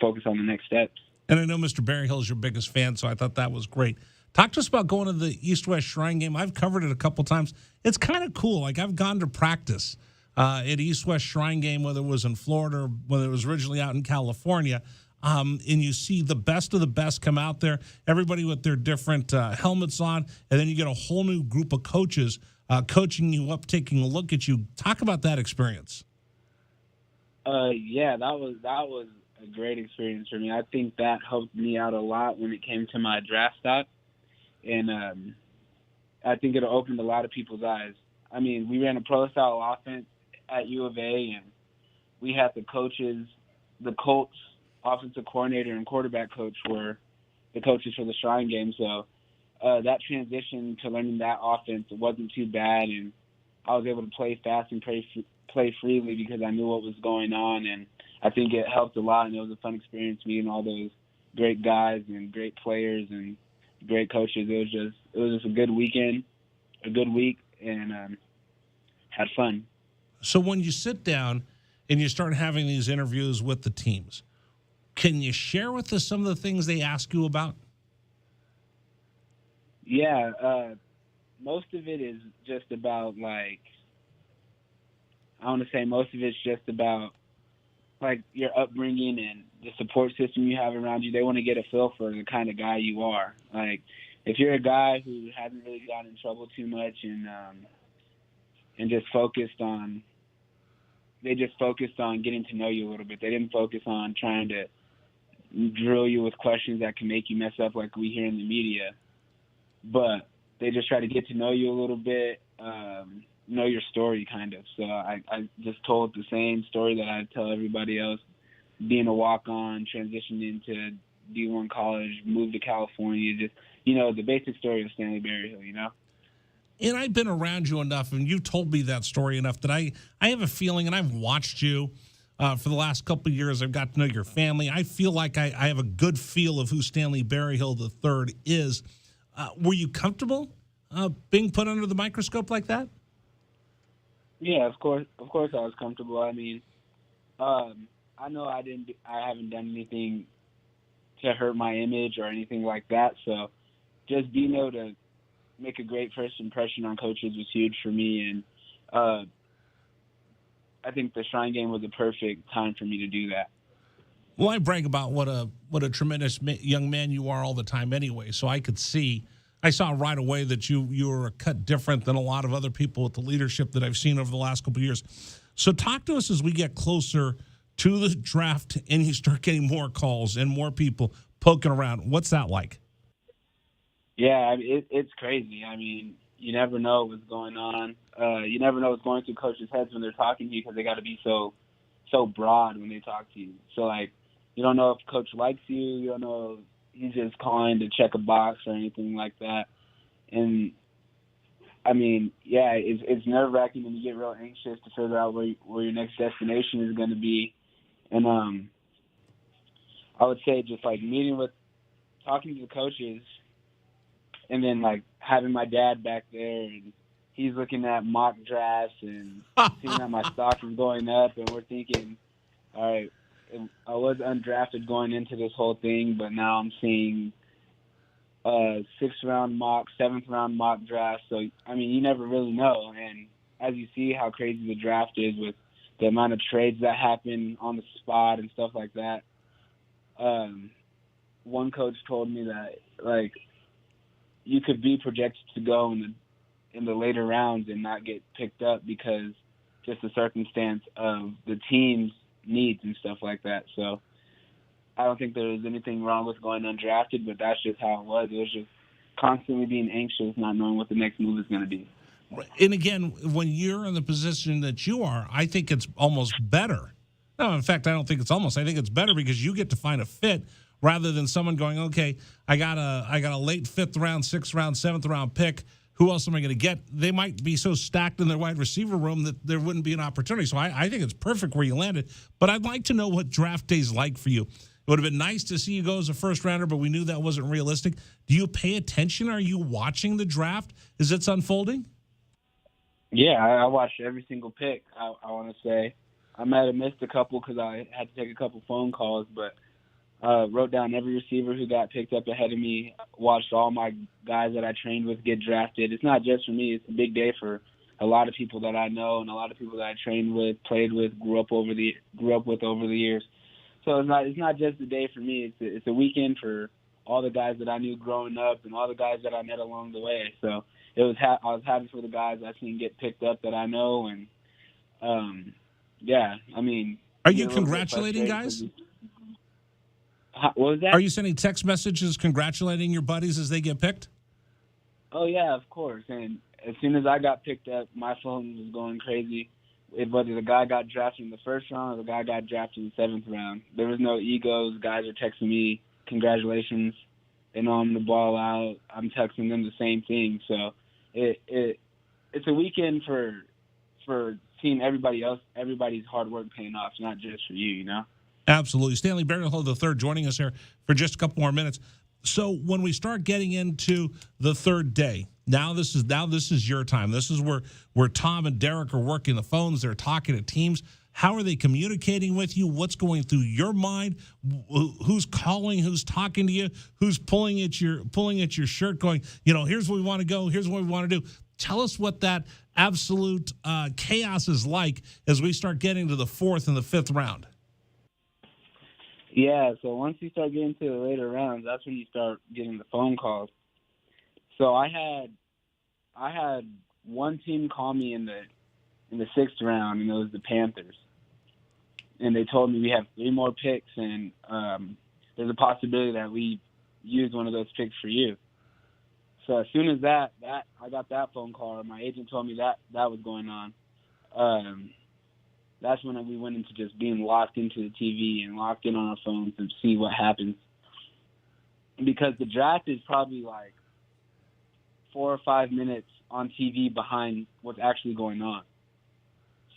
focus on the next steps.
And I know Mr. Berryhill is your biggest fan, so I thought that was great. Talk to us about going to the East-West Shrine game. I've covered it a couple times. It's kind of cool. Like, I've gone to practice at East-West Shrine game, whether it was in Florida or whether it was originally out in California. And you see the best of the best come out there, everybody with their different helmets on, and then you get a whole new group of coaches coaching you up, taking a look at you. Talk about that experience.
Yeah, that was a great experience for me. I think that helped me out a lot when it came to my draft stock, and I think it opened a lot of people's eyes. I mean, we ran a pro-style offense at U of A, and we had the coaches, the Colts offensive coordinator and quarterback coach were the coaches for the Shrine game. So that transition to learning that offense wasn't too bad, and I was able to play fast and play freely because I knew what was going on, and I think it helped a lot, and it was a fun experience meeting all those great guys and great players and great coaches. It was just a good weekend, a good week, and had fun.
So when you sit down and you start having these interviews with the teams, can you share with us some of the things they ask you about?
Yeah, most of it is just about, like, I want to say most of it's just about, like, your upbringing and the support system you have around you. They want to get a feel for the kind of guy you are. Like, if you're a guy who hasn't really gotten in trouble too much and just focused on getting to know you a little bit. They didn't focus on trying to drill you with questions that can make you mess up like we hear in the media. But they just try to get to know you a little bit, know your story kind of. So I just told the same story that I tell everybody else, being a walk-on, transitioning into D1 college, moved to California, just, the basic story of Stanley Berryhill,
And I've been around you enough, and you've told me that story enough that I have a feeling, and I've watched you for the last couple of years. I've got to know your family. I feel like I have a good feel of who Stanley Berryhill III is. Were you comfortable being put under the microscope like that?
Yeah, of course I was comfortable. I mean, I know I haven't done anything to hurt my image or anything like that. So just being able to make a great first impression on coaches was huge for me, and I think the Shrine game was a perfect time for me to do that.
Well, I brag about what a tremendous young man you are all the time anyway, so I could see I saw right away that you were a cut different than a lot of other people with the leadership that I've seen over the last couple of years. So talk to us as we get closer to the draft and you start getting more calls and more people poking around. What's that like?
Yeah, I mean, it's crazy. I mean, you never know what's going on. You never know what's going through coaches' heads when they're talking to you because they got to be so broad when they talk to you. So, like, you don't know if coach likes you. You don't know if he's just calling to check a box or anything like that. And, I mean, yeah, it's nerve-wracking when you get real anxious to figure out where your next destination is going to be. And I would say just, like, talking to the coaches and then, like, having my dad back there and he's looking at mock drafts and seeing that my stock is going up, and we're thinking, all right, I was undrafted going into this whole thing, but now I'm seeing 6th-round mock, 7th-round mock drafts. So, I mean, you never really know. And as you see how crazy the draft is with the amount of trades that happen on the spot and stuff like that, one coach told me that, like, you could be projected to go in the later rounds and not get picked up because just the circumstance of the team's needs and stuff like that. So I don't think there was anything wrong with going undrafted, but that's just how it was. It was just constantly being anxious, not knowing what the next move is going to be.
And again, when you're in the position that you are, I think it's almost better. No, in fact, I don't think it's almost. I think it's better because you get to find a fit rather than someone going, okay, I got a late 5th round, 6th round, 7th round pick. Who else am I going to get? They might be so stacked in their wide receiver room that there wouldn't be an opportunity. So I think it's perfect where you landed. But I'd like to know what draft day's like for you. It would have been nice to see you go as a first rounder, but we knew that wasn't realistic. Do you pay attention? Are you watching the draft as it's unfolding?
Yeah, I watched every single pick, I want to say. I might have missed a couple because I had to take a couple phone calls, but wrote down every receiver who got picked up ahead of me, watched all my guys that I trained with get drafted. It's not just for me. It's a big day for a lot of people that I know and a lot of people that I trained with, played with, grew up with over the years. So it's not just a day for me. It's a weekend for all the guys that I knew growing up and all the guys that I met along the way. So I was happy for the guys I seen get picked up that I know. And, yeah, I mean.
Are you congratulating guys?
What was that?
Are you sending text messages congratulating your buddies as they get picked?
Oh, yeah, of course. And as soon as I got picked up, my phone was going crazy. Whether the guy got drafted in the 1st round or the guy got drafted in the 7th round. There was no egos. Guys are texting me, congratulations. They know I'm the ball out. I'm texting them the same thing. So it's a weekend for seeing everybody's hard work paying off, not just for you, you know?
Absolutely. Stanley Berryhill III joining us here for just a couple more minutes. So when we start getting into the 3rd day, now this is your time. This is where Tom and Derek are working the phones. They're talking to teams. How are they communicating with you? What's going through your mind? Who's calling? Who's talking to you? Who's pulling at your shirt going, here's where we want to go. Here's what we want to do. Tell us what that absolute chaos is like as we start getting to the 4th and the 5th round.
Yeah, so once you start getting to the later rounds, that's when you start getting the phone calls. So I had one team call me in the 6th round, and it was the Panthers. And they told me we have 3 more picks, and there's a possibility that we use one of those picks for you. So as soon as that I got that phone call, my agent told me that was going on. That's when we went into just being locked into the TV and locked in on our phones to see what happens. Because the draft is probably like 4 or 5 minutes on TV behind what's actually going on.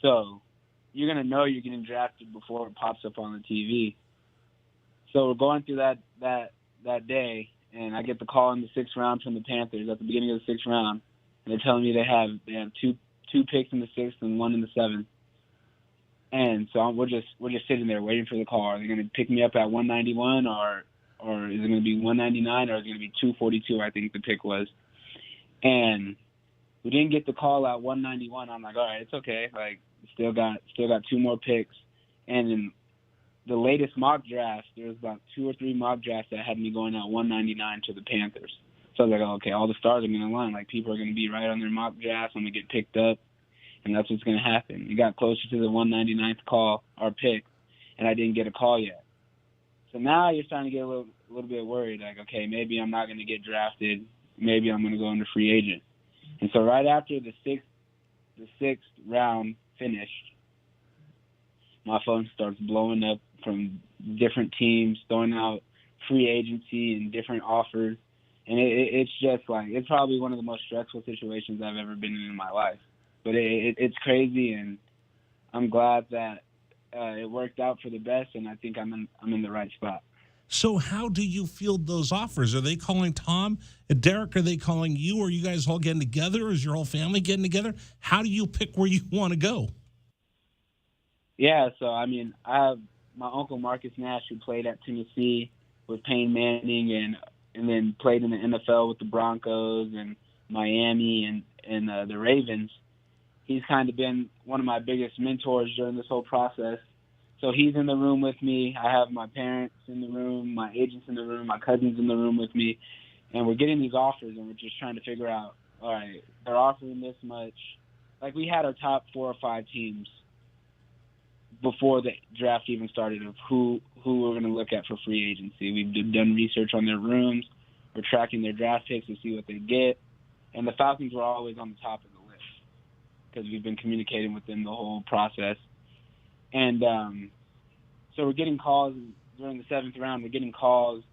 So you're going to know you're getting drafted before it pops up on the TV. So we're going through that day, and I get the call in the 6th round from the Panthers at the beginning of the 6th round, and they're telling me they have two picks in the 6th and 1 in the 7th. And so we're just sitting there waiting for the call. Are they going to pick me up at 191 or is it going to be 199 or is it going to be 242? I think the pick was. And we didn't get the call at 191. I'm like, all right, it's okay. Like, still got 2 more picks. And in the latest mock draft, there was about 2 or 3 mock drafts that had me going at 199 to the Panthers. So I was like, oh, okay, all the stars are going to align. Like, people are going to be right on their mock drafts. I'm going to get picked up, and that's what's going to happen. We got closer to the 199th call, our pick, and I didn't get a call yet. So now you're starting to get a little bit worried. Like, okay, maybe I'm not going to get drafted. Maybe I'm going to go into free agent. And so right after the sixth round finished, my phone starts blowing up from different teams, throwing out free agency and different offers. And it's just like, it's probably one of the most stressful situations I've ever been in my life. But it's crazy, and I'm glad that it worked out for the best, and I think I'm in the right spot.
So how do you field those offers? Are they calling Tom and Derek? Are they calling you? Are you guys all getting together? Is your whole family getting together? How do you pick where you want to go?
Yeah, so, I mean, I have my uncle Marcus Nash, who played at Tennessee with Peyton Manning and then played in the NFL with the Broncos and Miami and the Ravens. He's kind of been one of my biggest mentors during this whole process. So he's in the room with me. I have my parents in the room, my agents in the room, my cousins in the room with me. And we're getting these offers, and we're just trying to figure out, all right, they're offering this much. Like, we had our top 4 or 5 teams before the draft even started of who we're going to look at for free agency. We've done research on their rooms. We're tracking their draft picks to see what they get. And the Falcons were always on the top of the list because we've been communicating with them the whole process. And so we're getting calls during the 7th round. We're getting calls,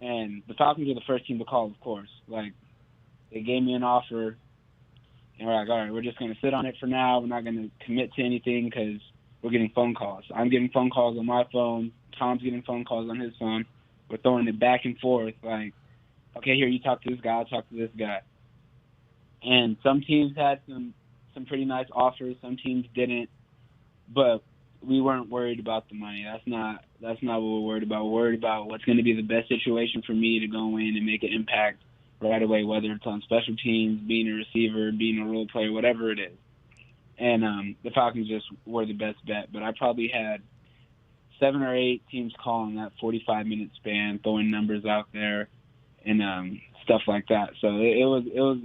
and the Falcons are the first team to call, of course. Like, they gave me an offer, and we're like, all right, we're just going to sit on it for now. We're not going to commit to anything because we're getting phone calls. I'm getting phone calls on my phone. Tom's getting phone calls on his phone. We're throwing it back and forth. Like, okay, here, you talk to this guy, I'll talk to this guy. And some teams had some pretty nice offers. Some teams didn't. But we weren't worried about the money. That's not what we're worried about. We're worried about what's going to be the best situation for me to go in and make an impact right away, whether it's on special teams, being a receiver, being a role player, whatever it is. And the Falcons just were the best bet. But I probably had 7 or 8 teams calling that 45-minute span, throwing numbers out there and stuff like that. So it was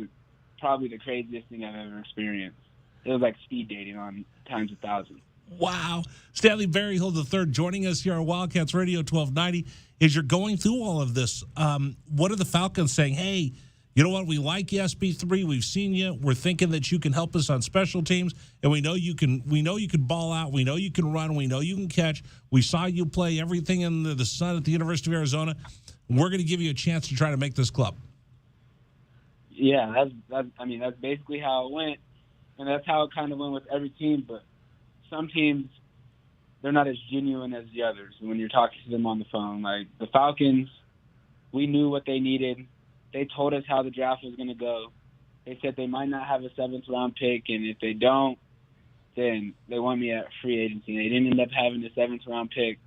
probably the craziest thing I've ever experienced. It was like speed dating on times 1,000.
Wow. Stanley Berryhill III joining us here on Wildcats Radio 1290. As you're going through all of this, what are the Falcons saying? Hey, you know what? We like you, SB3. We've seen you. We're thinking that you can help us on special teams, and we know you can ball out. We know you can run. We know you can catch. We saw you play everything in the sun at the University of Arizona. We're going to give you a chance to try to make this club.
Yeah, that's basically how it went, and that's how it kind of went with every team. But some teams, they're not as genuine as the others when you're talking to them on the phone. Like the Falcons, we knew what they needed. They told us how the draft was going to go. They said they might not have a 7th-round pick, and if they don't, then they want me at free agency. They didn't end up having a 7th-round pick,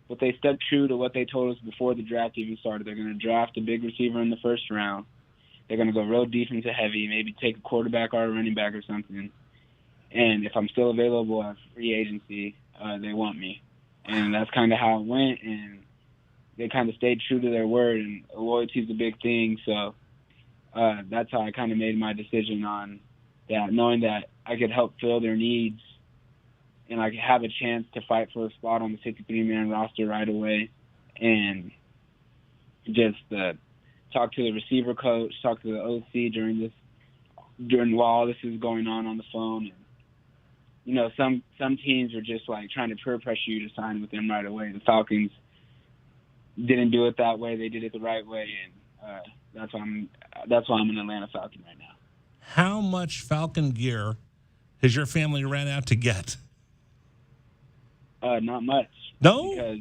but they stuck true to what they told us before the draft even started. They're going to draft a big receiver in the 1st round. They're going to go real defensive heavy, maybe take a quarterback or a running back or something. And if I'm still available at free agency, they want me. And that's kind of how it went, and they kind of stayed true to their word, and loyalty is a big thing. So that's how I kind of made my decision on that, knowing that I could help fill their needs and I could have a chance to fight for a spot on the 53-man roster right away, and just talk to the receiver coach, talk to the OC during while all this is going on the phone. And, you know, some teams are just like trying to peer pressure you to sign with them right away. The Falcons didn't do it that way. They did it the right way, and that's why I'm an Atlanta Falcon right now.
How much Falcon gear has your family ran out to get?
Not much.
No?
Because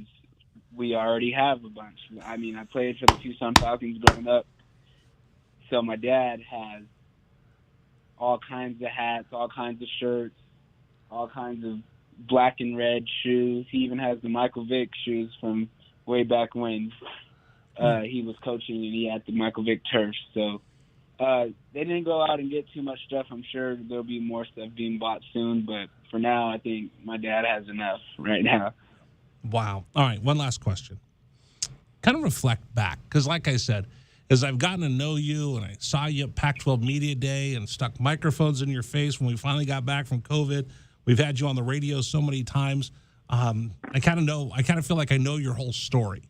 we already have a bunch. I mean, I played for the Tucson Falcons growing up, so my dad has all kinds of hats, all kinds of shirts, all kinds of black and red shoes. He even has the Michael Vick shoes from way back when he was coaching, and he had the Michael Vick turf. So they didn't go out and get too much stuff. I'm sure there'll be more stuff being bought soon, but for now, I think my dad has enough right now.
Wow. All right, one last question. Kind of reflect back, because like I said, as I've gotten to know you and I saw you at Pac-12 Media Day and stuck microphones in your face when we finally got back from COVID. We've had you on the radio so many times. I kind of feel like I know your whole story.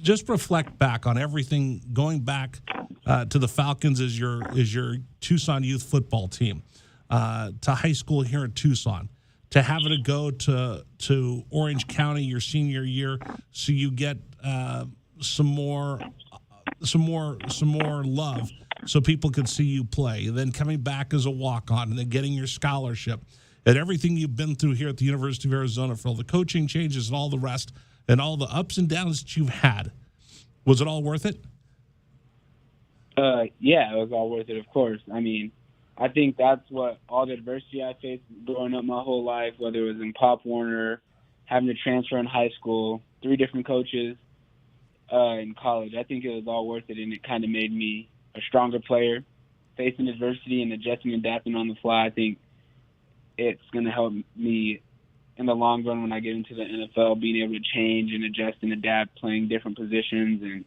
Just reflect back on everything, going back to the Falcons as your Tucson youth football team, to high school here in Tucson, to having to go to Orange County your senior year, so you get some more love, so people could see you play. And then coming back as a walk-on, and then getting your scholarship, and everything you've been through here at the University of Arizona, for all the coaching changes and all the rest, and all the ups and downs that you've had. Was it all worth it?
Yeah, it was all worth it, of course. I mean, I think that's what all the adversity I faced growing up my whole life, whether it was in Pop Warner, having to transfer in high school, 3 different coaches in college. I think it was all worth it, and it kind of made me a stronger player. Facing adversity and adjusting and adapting on the fly, I think it's going to help me in the long run when I get into the NFL, being able to change and adjust and adapt, playing different positions and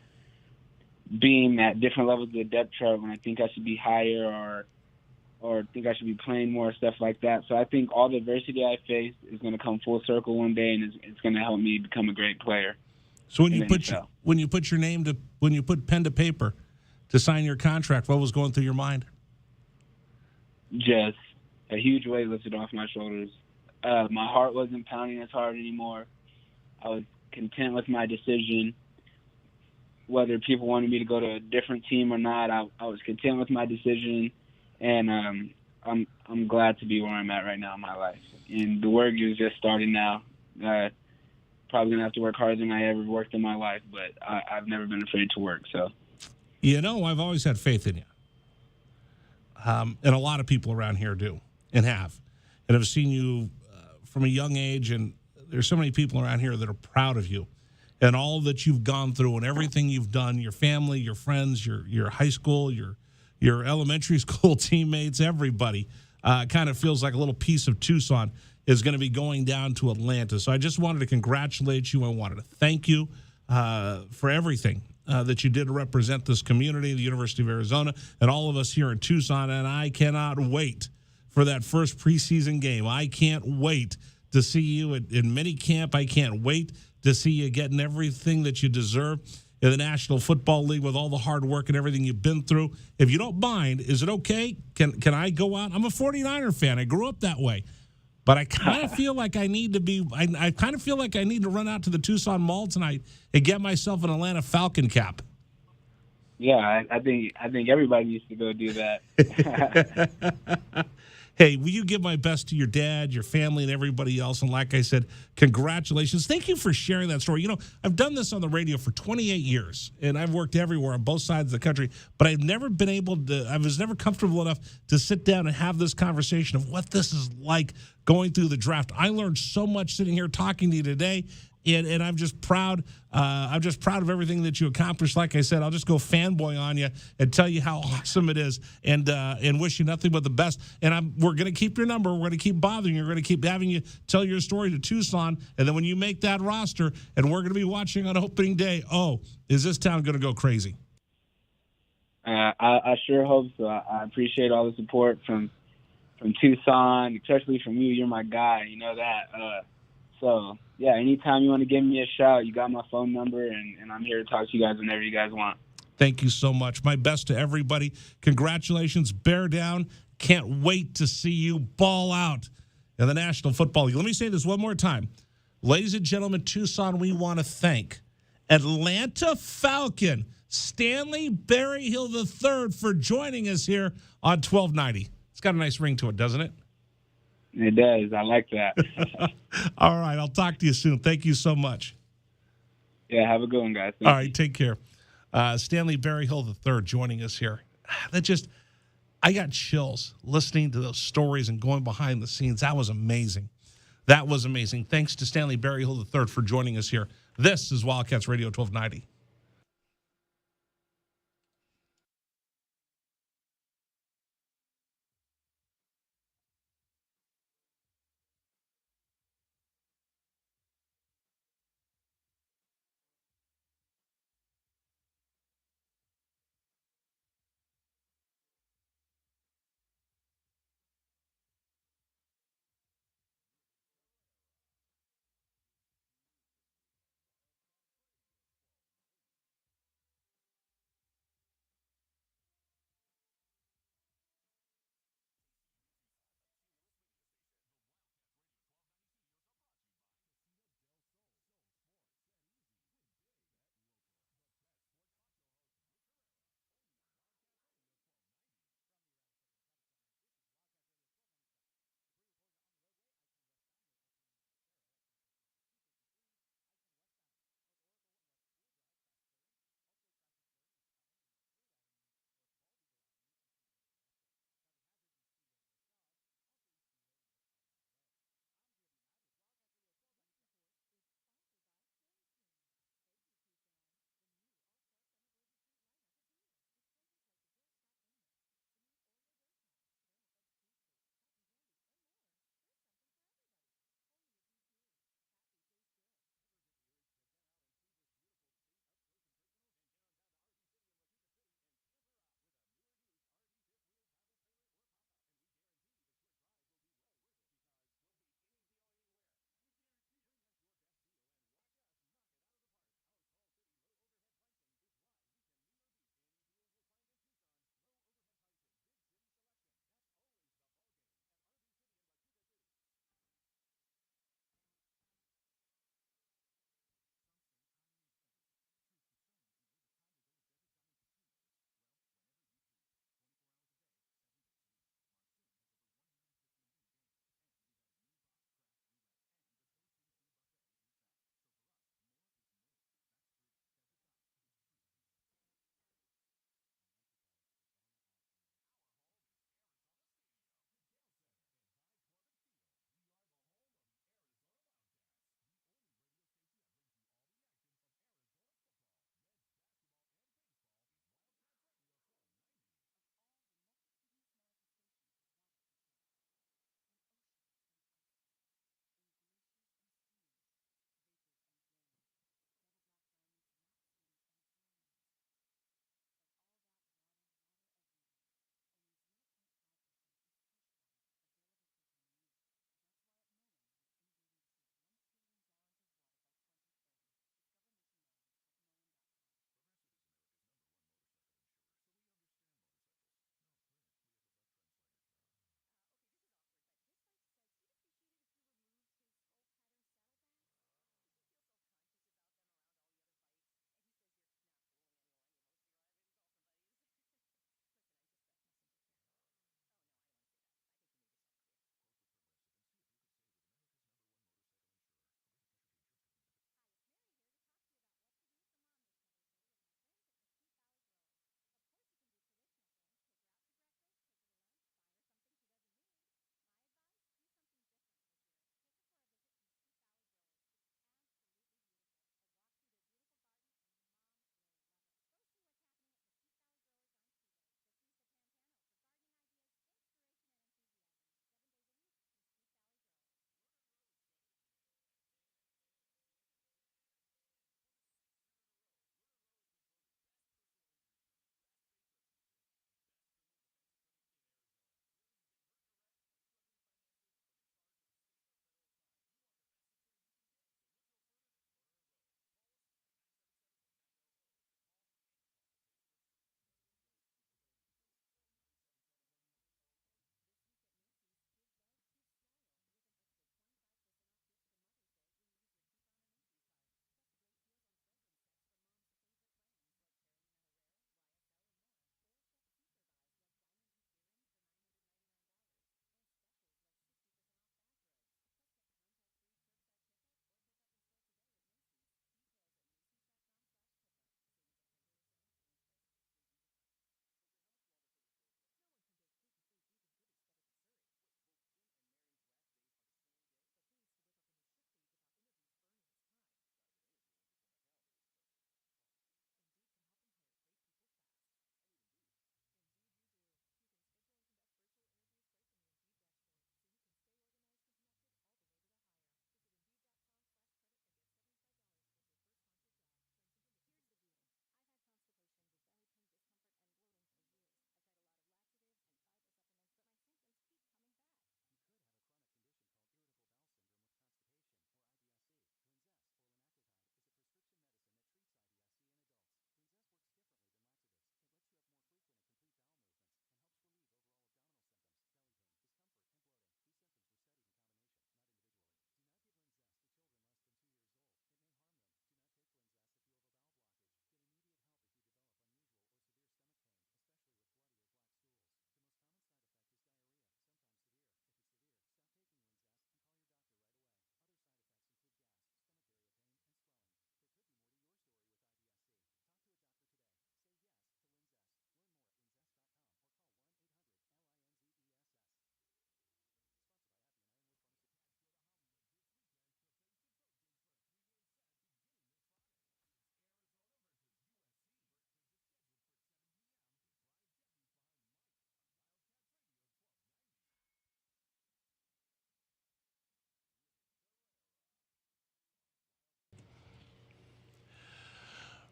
being at different levels of the depth chart when I think I should be higher or think I should be playing more, stuff like that. So I think all the adversity I faced is going to come full circle one day, and it's going to help me become a great player.
So when you put pen to paper to sign your contract, what was going through your mind?
Just a huge weight lifted off my shoulders. My heart wasn't pounding as hard anymore. I was content with my decision. Whether people wanted me to go to a different team or not, I was content with my decision, and I'm glad to be where I'm at right now in my life. And the work is just starting now. Probably gonna have to work harder than I ever worked in my life, but I've never been afraid to work. So,
I've always had faith in you, and a lot of people around here do and have, and I've seen you from a young age, and there's so many people around here that are proud of you and all that you've gone through and everything you've done, your family, your friends, your high school, your elementary school teammates, everybody. Kind of feels like a little piece of Tucson is going to be going down to Atlanta. So I just wanted to congratulate you. I wanted to thank you for everything that you did to represent this community, the University of Arizona, and all of us here in Tucson. And I cannot wait for that first preseason game. I can't wait to see you in minicamp. I can't wait to see you getting everything that you deserve in the National Football League with all the hard work and everything you've been through. If you don't mind, is it okay? Can I go out? I'm a 49er fan. I grew up that way. But I kind of feel like I need to be – I kind of feel like I need to run out to the Tucson Mall tonight and get myself an Atlanta Falcon cap.
Yeah, I think everybody needs to go do that.
Hey, will you give my best to your dad, your family, and everybody else? And like I said, congratulations. Thank you for sharing that story. I've done this on the radio for 28 years, and I've worked everywhere on both sides of the country, but I've never been able to – I was never comfortable enough to sit down and have this conversation of what this is like going through the draft. I learned so much sitting here talking to you today, and I'm just proud. I'm just proud of everything that you accomplished. Like I said, I'll just go fanboy on you and tell you how awesome it is, and wish you nothing but the best. And we're going to keep your number. We're going to keep bothering you. We're going to keep having you tell your story to Tucson, and then when you make that roster, and we're going to be watching on opening day. Oh, is this town going to go crazy?
I sure hope so. I appreciate all the support from Tucson, especially from you. You're my guy. You know that. So, yeah, anytime you want to give me a shout, you got my phone number, and I'm here to talk to you guys whenever you guys want.
Thank you so much. My best to everybody. Congratulations. Bear down. Can't wait to see you ball out in the National Football League. Let me say this one more time. Ladies and gentlemen, Tucson, we want to thank Atlanta Falcon Stanley Berryhill III for joining us here on 1290. It's got a nice ring to it, doesn't it?
It does. I like that.
All right. I'll talk to you soon. Thank you so much.
Yeah, have a good one, guys.
All right. Take care. Stanley Berryhill III joining us here. I got chills listening to those stories and going behind the scenes. That was amazing. That was amazing. Thanks to Stanley Berryhill III for joining us here. This is Wildcats Radio 1290.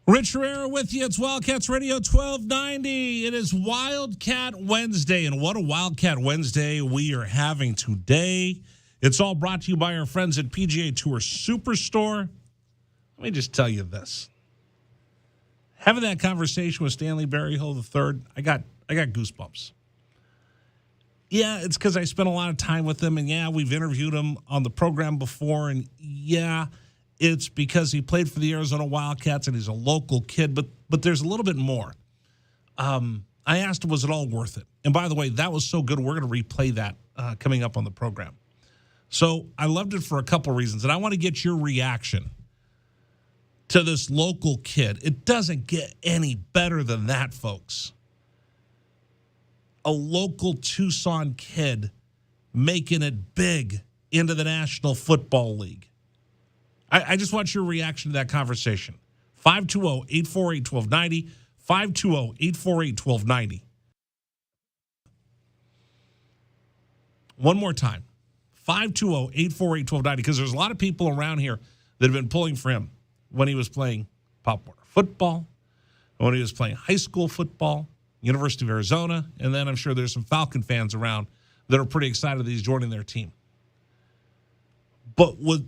Rich Herrera with you. It's Wildcats Radio 1290. It is Wildcat Wednesday, and what a Wildcat Wednesday we are having today. It's all brought to you by our friends at PGA Tour Superstore. Let me just tell you this. Having that conversation with Stanley Berryhill III, I got goosebumps. Yeah, it's because I spent a lot of time with him, and yeah, we've interviewed him on the program before, and yeah, it's because he played for the Arizona Wildcats and he's a local kid, but there's a little bit more. I asked him, was it all worth it? And by the way, that was so good, we're going to replay that coming up on the program. So I loved it for a couple reasons, and I want to get your reaction to this local kid. It doesn't get any better than that, folks. A local Tucson kid making it big into the National Football League. I just want your reaction to that conversation. 520-848-1290, 520-848-1290. One more time, 520-848-1290, because there's a lot of people around here that have been pulling for him when he was playing Pop Warner football, when he was playing high school football, University of Arizona, and then I'm sure there's some Falcon fans around that are pretty excited that he's joining their team. But what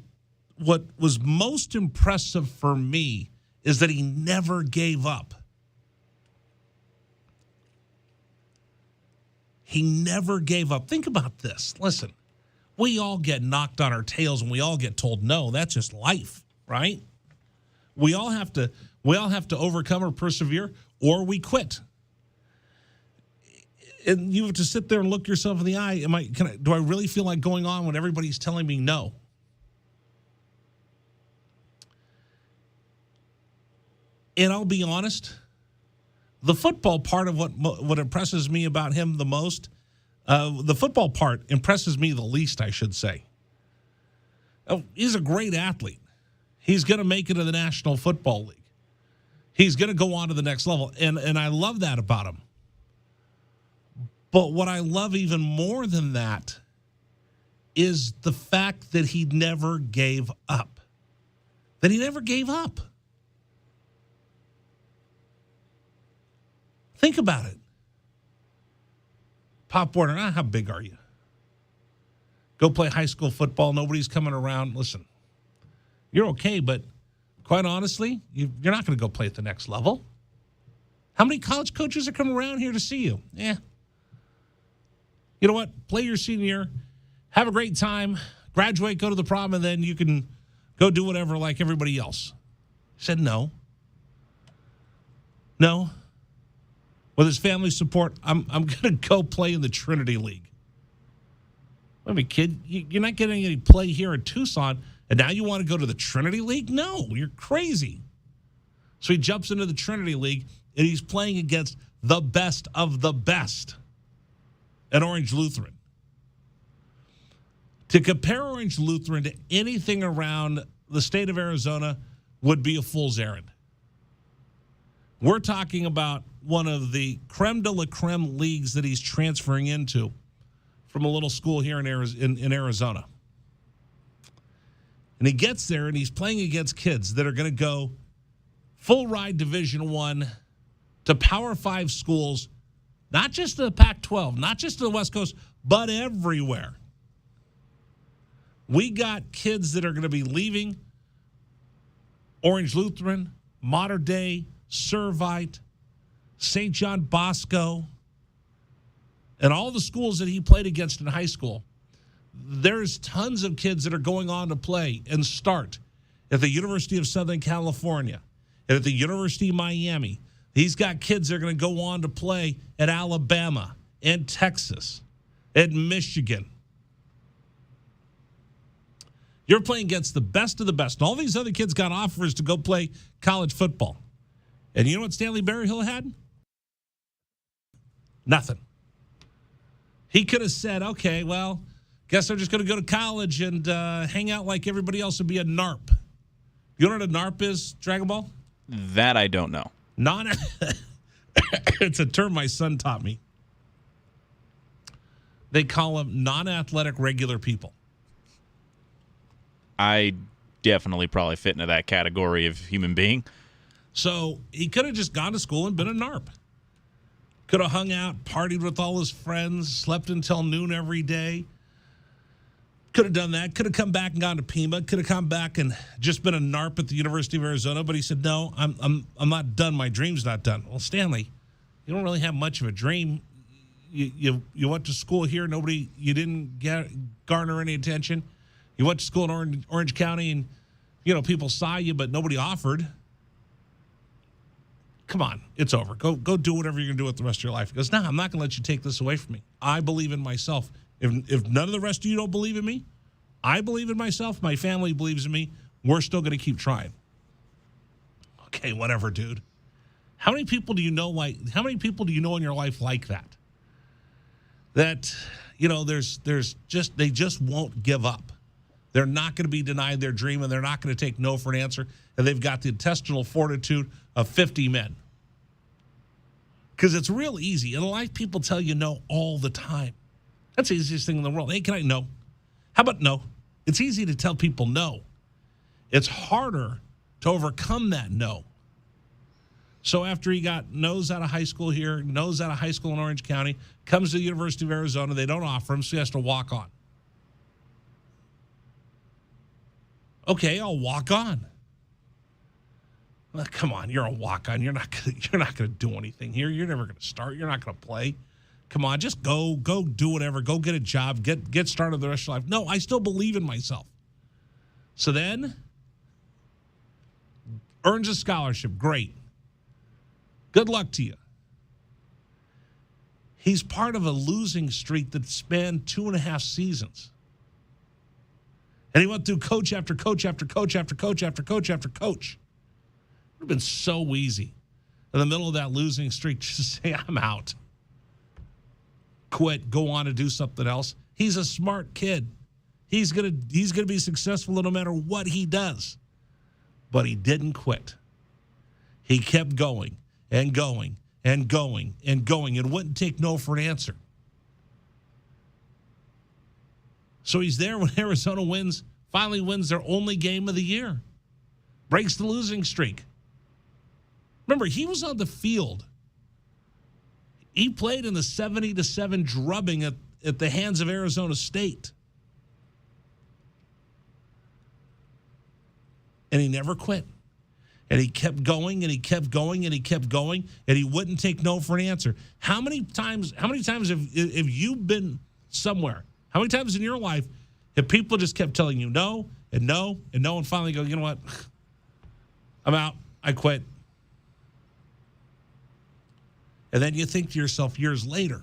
was most impressive for me is that he never gave up. He never gave up. Think about this. Listen, we all get knocked on our tails and we all get told no. That's just life, right? We all have to overcome or persevere, or we quit. And you have to sit there and look yourself in the eye. Do I really feel like going on when everybody's telling me no? And I'll be honest, the football part of what impresses me about him the most, the football part impresses me the least, I should say. Oh, he's a great athlete. He's going to make it to the National Football League. He's going to go on to the next level, and I love that about him. But what I love even more than that is the fact that he never gave up. That he never gave up. Think about it. Pop Warner, how big are you? Go play high school football. Nobody's coming around. Listen, you're okay, but quite honestly, you're not going to go play at the next level. How many college coaches are coming around here to see you? Yeah. You know what? Play your senior year. Have a great time. Graduate, go to the prom, and then you can go do whatever like everybody else. He said no. No. With his family support, I'm going to go play in the Trinity League. Wait a minute, kid. You're not getting any play here in Tucson, and now you want to go to the Trinity League? No, you're crazy. So he jumps into the Trinity League, and he's playing against the best of the best at Orange Lutheran. To compare Orange Lutheran to anything around the state of Arizona would be a fool's errand. We're talking about one of the creme de la creme leagues that he's transferring into from a little school here in Arizona. And he gets there, and he's playing against kids that are going to go full ride Division I to Power 5 schools, not just the Pac-12, not just the West Coast, but everywhere. We got kids that are going to be leaving Orange Lutheran, Mater Dei, Servite, St. John Bosco, and all the schools that he played against in high school. There's tons of kids that are going on to play and start at the University of Southern California and at the University of Miami. He's got kids that are going to go on to play at Alabama and Texas and Michigan. You're playing against the best of the best. And all these other kids got offers to go play college football. And you know what Stanley Berryhill had? Nothing. He could have said, okay, well, guess I'm just going to go to college and hang out like everybody else and be a NARP. You know what a NARP is, Dragon Ball?
That I don't know.
It's a term my son taught me. They call them non-athletic regular people.
I definitely probably fit into that category of human being.
So he could have just gone to school and been a NARP. Could have hung out, partied with all his friends, slept until noon every day. Could have done that. Could have come back and gone to Pima. Could have come back and just been a NARP at the University of Arizona. But he said, no, I'm not done. My dream's not done. Well, Stanley, you don't really have much of a dream. You went to school here. You didn't garner any attention. You went to school in Orange County and, people saw you, but nobody offered. Come on, it's over. Go do whatever you're going to do with the rest of your life. He goes, no, I'm not going to let you take this away from me. I believe in myself. If none of the rest of you don't believe in me, I believe in myself. My family believes in me. We're still going to keep trying. Okay, whatever, dude. How many people do you know in your life like that? That, they just won't give up. They're not going to be denied their dream, and they're not going to take no for an answer. And they've got the intestinal fortitude of 50 men. Because it's real easy. In life, people tell you no all the time. That's the easiest thing in the world. Hey, can I no? How about no? It's easy to tell people no. It's harder to overcome that no. So after he got no's out of high school here, no's out of high school in Orange County, comes to the University of Arizona, they don't offer him, so he has to walk on. Okay, I'll walk on. Well, come on, you're a walk-on. You're not going to do anything here. You're never going to start. You're not going to play. Come on, just go do whatever. Go get a job. Get started the rest of your life. No, I still believe in myself. So then, earns a scholarship. Great. Good luck to you. He's part of a losing streak that spanned 2.5 seasons. And he went through coach after coach after coach after coach after coach after coach. It would have been so easy in the middle of that losing streak just to say, I'm out. Quit, go on to do something else. He's a smart kid. He's gonna be successful no matter what he does. But he didn't quit. He kept going and going and going and going and wouldn't take no for an answer. So he's there when Arizona finally wins their only game of the year. Breaks the losing streak. Remember, he was on the field. He played in the 70-7 drubbing at the hands of Arizona State. And he never quit. And he kept going and he kept going and he kept going, and he wouldn't take no for an answer. How many times have you been somewhere? How many times in your life have people just kept telling you no and no and no, and finally go, you know what? I'm out. I quit. And then you think to yourself years later,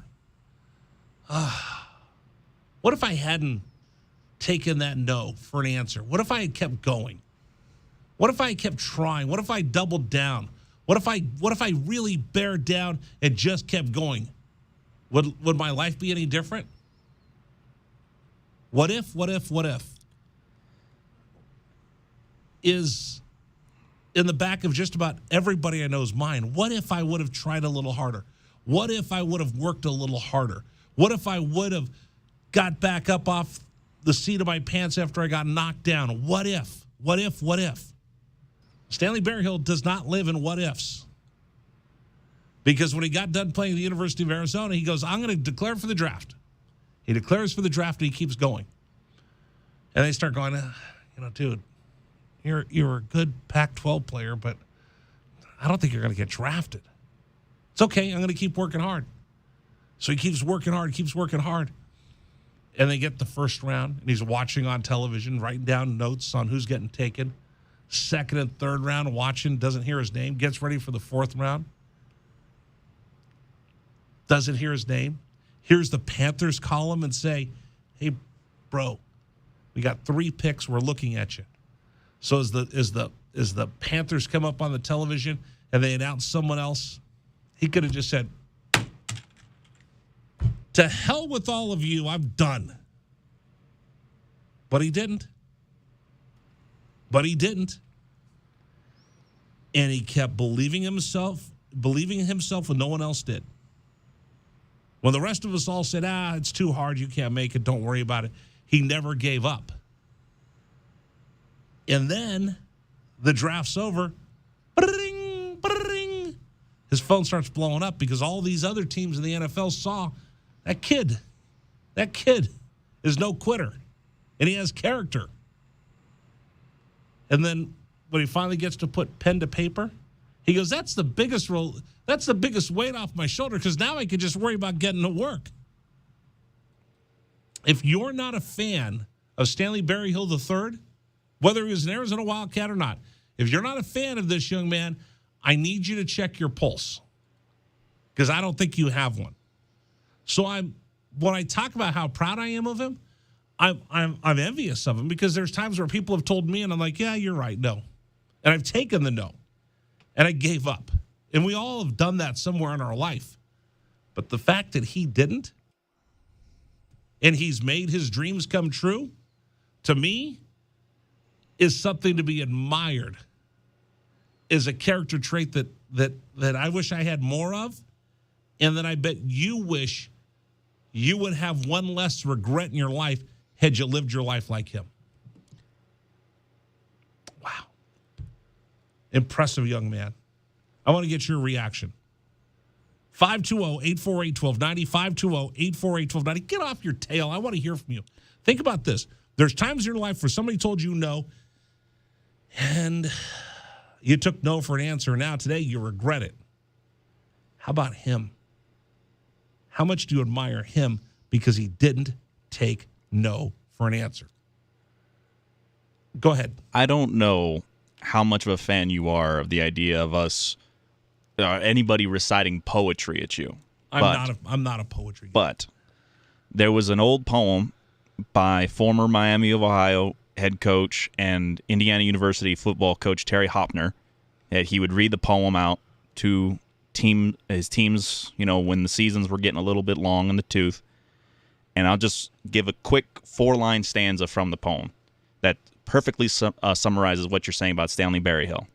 what if I hadn't taken that no for an answer? What if I had kept going? What if I kept trying? What if I doubled down? What if I really bared down and just kept going? Would my life be any different? What if is in the back of just about everybody I know's mind. What if I would have tried a little harder? What if I would have worked a little harder? What if I would have got back up off the seat of my pants after I got knocked down? What if? Stanley Berryhill does not live in what ifs. Because when he got done playing at the University of Arizona, he goes, I'm going to declare for the draft. He declares for the draft, and he keeps going. And they start going, dude, you're a good Pac-12 player, but I don't think you're going to get drafted. It's okay. I'm going to keep working hard. So he keeps working hard. And they get the first round, and he's watching on television, writing down notes on who's getting taken. Second and third round, watching, doesn't hear his name, gets ready for the fourth round. Doesn't hear his name. Here's the Panthers call him and say, hey, bro, we got 3 picks. We're looking at you. So as the Panthers come up on the television and they announce someone else, he could have just said, to hell with all of you, I'm done. But he didn't. And he kept believing in himself when no one else did. When the rest of us all said, it's too hard, you can't make it, don't worry about it, he never gave up. And then the draft's over. Ba-ding! his phone starts blowing up because all these other teams in the NFL saw that kid. That kid is no quitter, and he has character. And then when he finally gets to put pen to paper, he goes, that's the biggest weight off my shoulder because now I can just worry about getting to work. If you're not a fan of Stanley Berryhill III, whether he was an Arizona Wildcat or not, if you're not a fan of this young man, I need you to check your pulse because I don't think you have one. So when I talk about how proud I am of him, I'm envious of him because there's times where people have told me and I'm like, yeah, you're right, no. And I've taken the no. And I gave up. And we all have done that somewhere in our life. But the fact that he didn't, and he's made his dreams come true, to me, is something to be admired. Is a character trait that I wish I had more of, and that I bet you wish you would have one less regret in your life had you lived your life like him. Wow. Impressive young man. I want to get your reaction. 520-848-1290, 520-848-1290. Get off your tail. I want to hear from you. Think about this. There's times in your life where somebody told you no, and you took no for an answer, and now today you regret it. How about him? How much do you admire him because he didn't take no for an answer? Go ahead.
I don't know how much of a fan you are of the idea of us, anybody reciting poetry at you.
I'm not a poetry guy.
But there was an old poem by former Miami of Ohio head coach and Indiana University football coach Terry Hopner that he would read the poem out to his teams, when the seasons were getting a little bit long in the tooth. And I'll just give a quick 4-line stanza from the poem that perfectly summarizes what you're saying about Stanley Berryhill.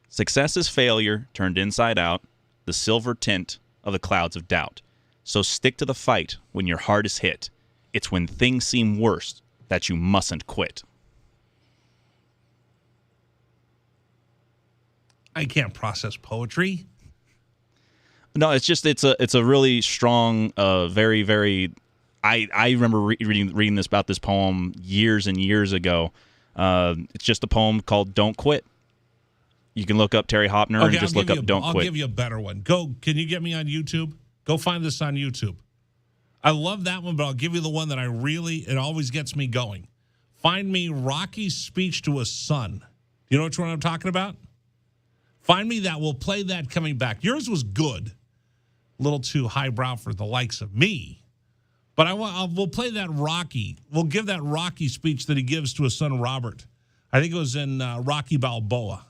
Success is failure turned inside out, the silver tint of the clouds of doubt. So stick to the fight when your heart is hit. It's when things seem worse that you mustn't quit.
I can't process poetry.
No, it's a really strong, very, very. I remember reading this about this poem years and years ago. It's just a poem called "Don't Quit." You can look up Terry Hopner and just look up "Don't Quit."
I'll give you a better one. Can you get me on YouTube? Go find this on YouTube. I love that one, but I'll give you the one that it always gets me going. Find me Rocky's speech to his son. Do you know which one I'm talking about? Find me that. We'll play that coming back. Yours was good. A little too highbrow for the likes of me. But we'll play that Rocky. We'll give that Rocky speech that he gives to his son Robert. I think it was in Rocky Balboa.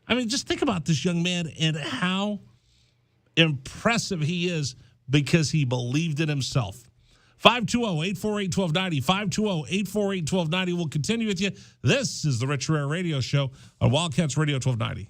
I mean, just think about this young man and how impressive he is because he believed in himself. 520-848-1290, 520-848-1290. We'll continue with you. This is the Rich Rare Radio Show on Wildcats Radio 1290.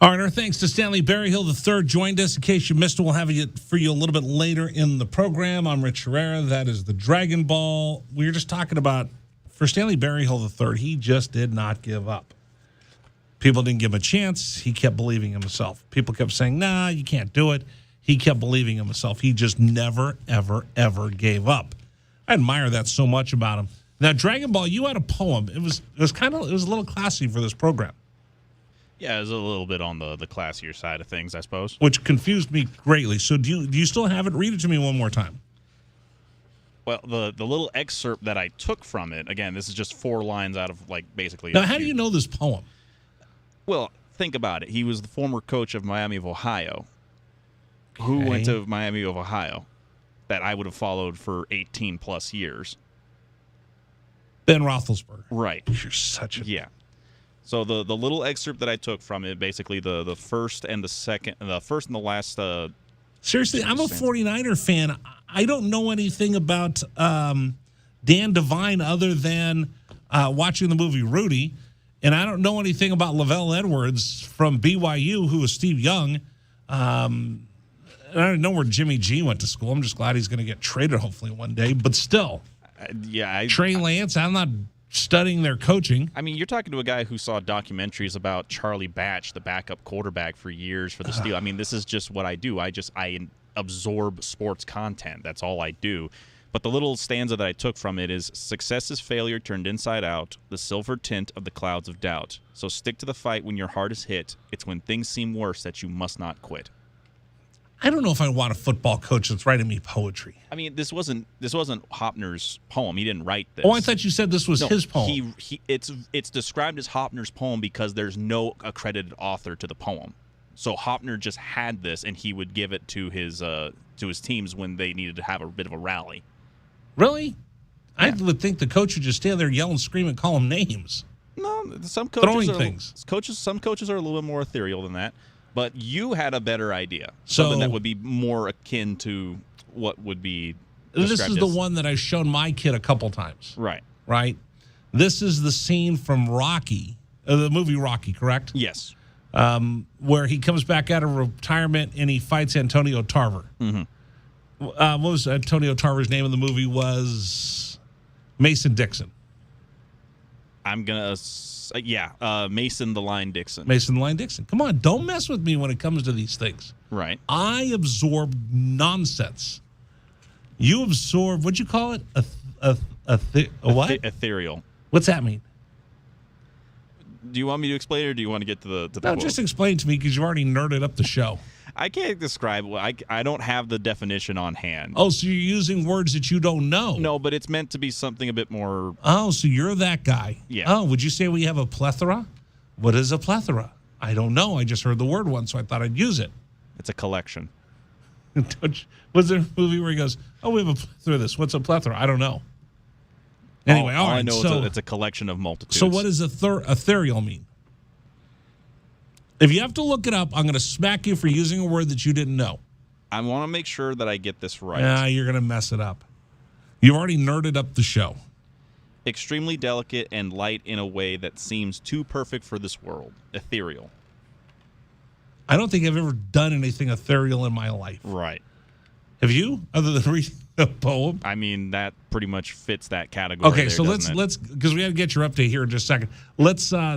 All right, our thanks to Stanley Berryhill III joined us. In case you missed it, we'll have it for you a little bit later in the program. I'm Rich Herrera. That is the Dragon Ball. We were just talking about, for Stanley Berryhill III, he just did not give up. People didn't give him a chance. He kept believing in himself. People kept saying, nah, you can't do it. He kept believing in himself. He just never, ever, ever gave up. I admire that so much about him. Now, Dragon Ball, you had a poem. It was a little classy for this program.
Yeah, it was a little bit on the classier side of things, I suppose.
Which confused me greatly. So do you still have it? Read it to me one more time.
Well, the little excerpt that I took from it, again, this is just 4 lines out of, basically...
Now, how do you know this poem?
Well, think about it. He was the former coach of Miami of Ohio. Who went to Miami of Ohio that I would have followed for 18-plus years?
Ben Roethlisberger.
Right.
You're such a...
Yeah. So the little excerpt that I took from it, basically the first and the last...
Seriously, I'm a 49er fan. I don't know anything about Dan Devine other than watching the movie Rudy, and I don't know anything about Lavelle Edwards from BYU, who was Steve Young. And I don't know where Jimmy G went to school. I'm just glad he's going to get traded hopefully one day. But still, Trey Lance, I'm not studying their coaching.
I mean, you're talking to a guy who saw documentaries about Charlie Batch, the backup quarterback for years for the Steelers. I mean, this is just what I do. I absorb sports content. That's all I do. But the little stanza that I took from it is, success is failure turned inside out, the silver tint of the clouds of doubt. So stick to the fight when your heart is hit. It's when things seem worse that you must not quit.
I don't know if I want a football coach that's writing me poetry.
I mean, this wasn't Hopner's poem. He didn't write this.
Oh, I thought you said this was his poem.
It's described as Hopner's poem because there's no accredited author to the poem. So Hopner just had this, and he would give it to his teams when they needed to have a bit of a rally.
Really?
Yeah.
I would think the coach would just stand there, yell and scream, and call them names.
No, some coaches
Throwing
some coaches are a little bit more ethereal than that. But you had a better idea.
So,
something that would be more akin to what would be described.
This is the one that I've shown my kid a couple times.
Right.
Right? This is the scene from Rocky, the movie Rocky, correct?
Yes.
Where he comes back out of retirement and he fights Antonio Tarver.
Mm-hmm.
What was Antonio Tarver's name in the movie? Was Mason Dixon.
I'm going to... Mason the Line Dixon.
Mason the Line Dixon. Come on, don't mess with me when it comes to these things.
Right.
I absorb nonsense. You absorb, what'd you call it? What?
Ethereal.
What's that mean?
Do you want me to explain it, or do you want to get to the
No,
quote?
just explain to me because you already nerded up the show.
I can't describe. I don't have the definition on hand.
Oh, so you're using words that you don't know.
No, but it's meant to be something a bit more...
Oh, so you're that guy.
Yeah.
Oh, would you say we have a plethora? What is a plethora? I don't know. I just heard the word once, so I thought I'd use it.
It's a collection.
Was there a movie where he goes, oh, we have a plethora of this. What's a plethora? I don't know. Anyway, all right.
I know
so,
it's a collection of multitudes.
So what does ethereal mean? If you have to look it up, I'm going to smack you for using a word that you didn't know.
I want to make sure that I get this right.
Yeah, you're going to mess it up. You've already nerded up the show.
Extremely delicate and light in a way that seems too perfect for this world. Ethereal.
I don't think I've ever done anything ethereal in my life.
Right.
Have you, other than reading a poem?
I mean, that pretty much fits that category.
Okay,
there,
so let's because we got to get your update here in just a second.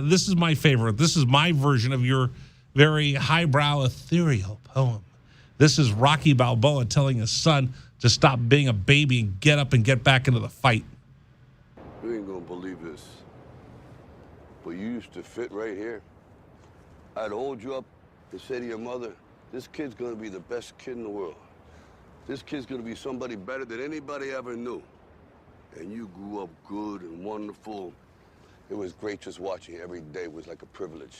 This is my favorite. This is my version of your very highbrow ethereal poem. This is Rocky Balboa telling his son to stop being a baby and get up and get back into the fight.
You ain't gonna believe this, but you used to fit right here. I'd hold you up and say to your mother, this kid's gonna be the best kid in the world. This kid's gonna be somebody better than anybody ever knew. And you grew up good and wonderful. It was great just watching you every day. It was like a privilege.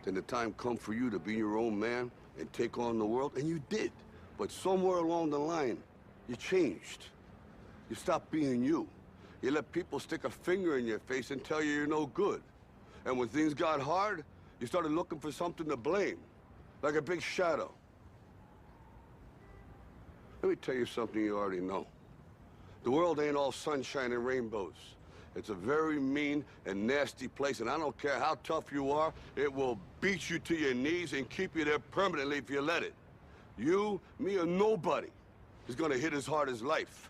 Then the time come for you to be your own man and take on the world, and you did. But somewhere along the line, you changed. You stopped being you. You let people stick a finger in your face and tell you you're no good. And when things got hard, you started looking for something to blame, like a big shadow. Let me tell you something you already know. The world ain't all sunshine and rainbows. It's a very mean and nasty place, and I don't care how tough you are, it will beat you to your knees and keep you there permanently if you let it. You, me, or nobody is gonna hit as hard as life.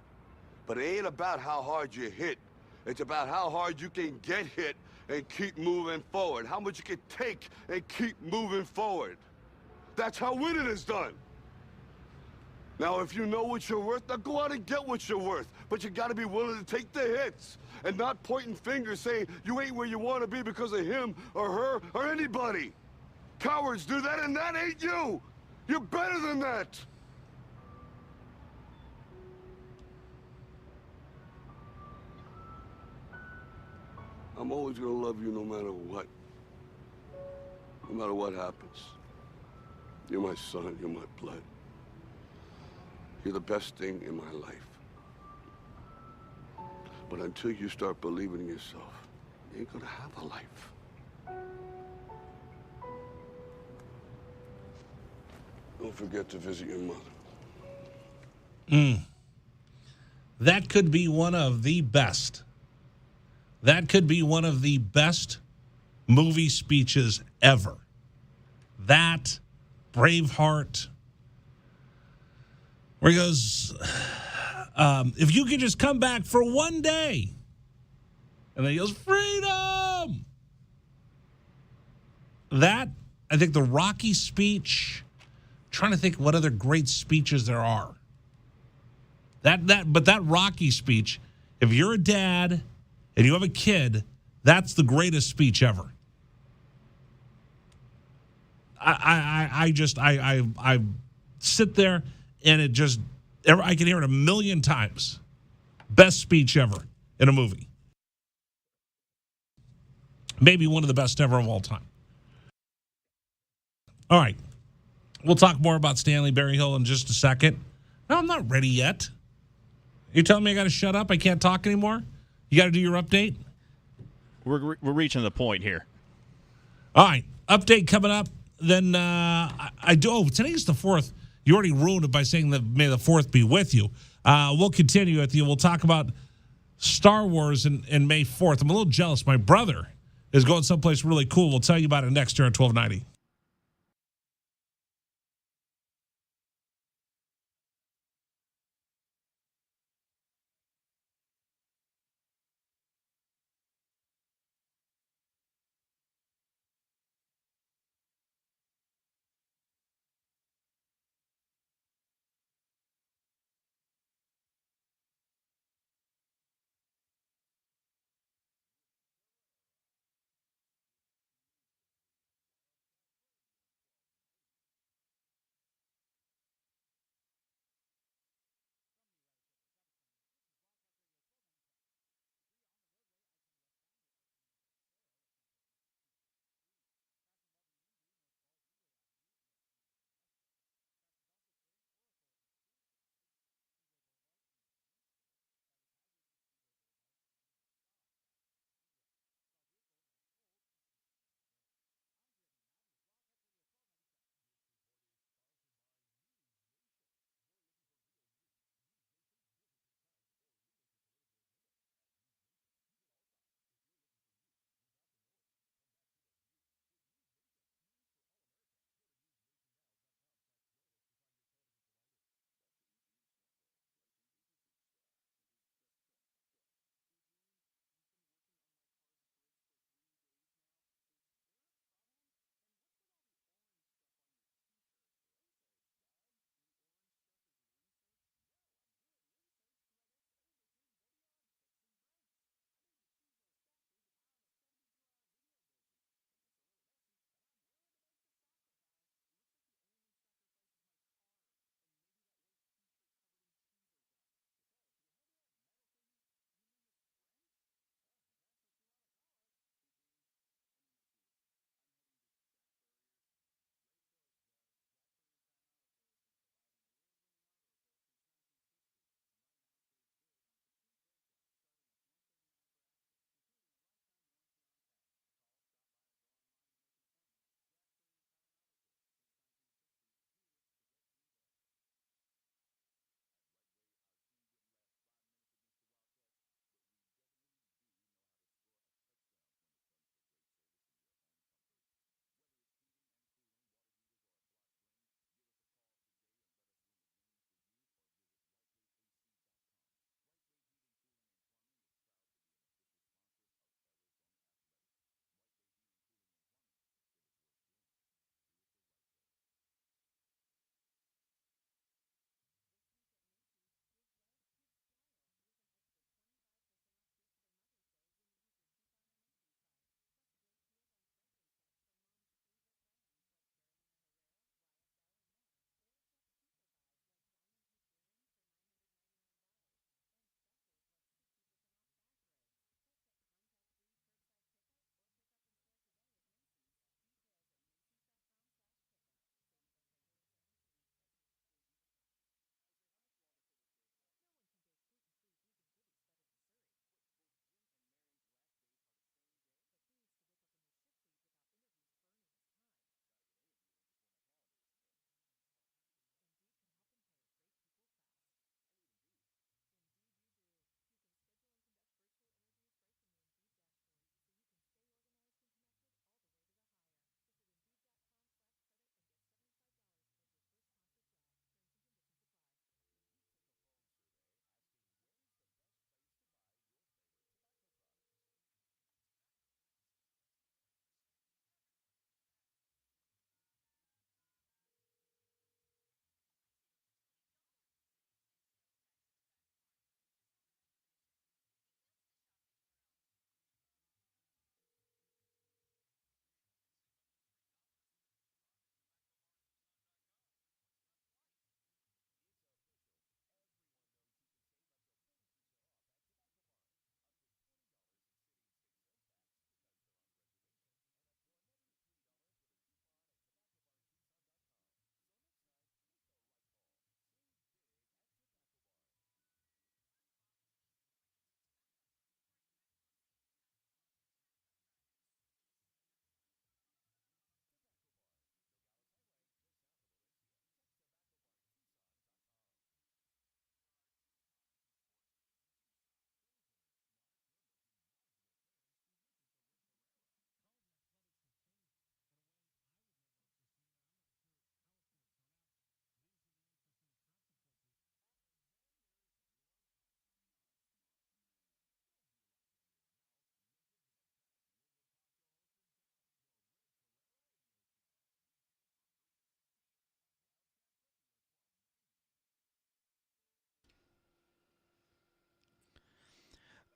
But it ain't about how hard you hit. It's about how hard you can get hit and keep moving forward. How much you can take and keep moving forward. That's how winning is done. Now, if you know what you're worth, now go out and get what you're worth. But you gotta be willing to take the hits and not pointing fingers saying you ain't where you wanna be because of him or her or anybody. Cowards do that, and that ain't you. You're better than that. I'm always gonna love you no matter what. No matter what happens. You're my son, you're my blood. You're the best thing in my life. But until you start believing in yourself, you ain't gonna have a life. Don't forget to visit your mother.
That could be one of the best. That could be one of the best movie speeches ever. That, Braveheart, where he goes, if you could just come back for one day. And then he goes, freedom. That, I think the Rocky speech, trying to think what other great speeches there are. But that Rocky speech, if you're a dad and you have a kid, that's the greatest speech ever. I sit there and it just, I can hear it a million times. Best speech ever in a movie. Maybe one of the best ever of all time. All right. We'll talk more about Stanley Berryhill in just a second. No, I'm not ready yet. You telling me I got to shut up? I can't talk anymore? You got to do your update?
We're reaching the point here.
All right. Update coming up. Then I do. Oh, today's the 4th. You already ruined it by saying that may the 4th be with you. We'll continue with you. We'll talk about Star Wars in May 4th. I'm a little jealous. My brother is going someplace really cool. We'll tell you about it next year at 1290.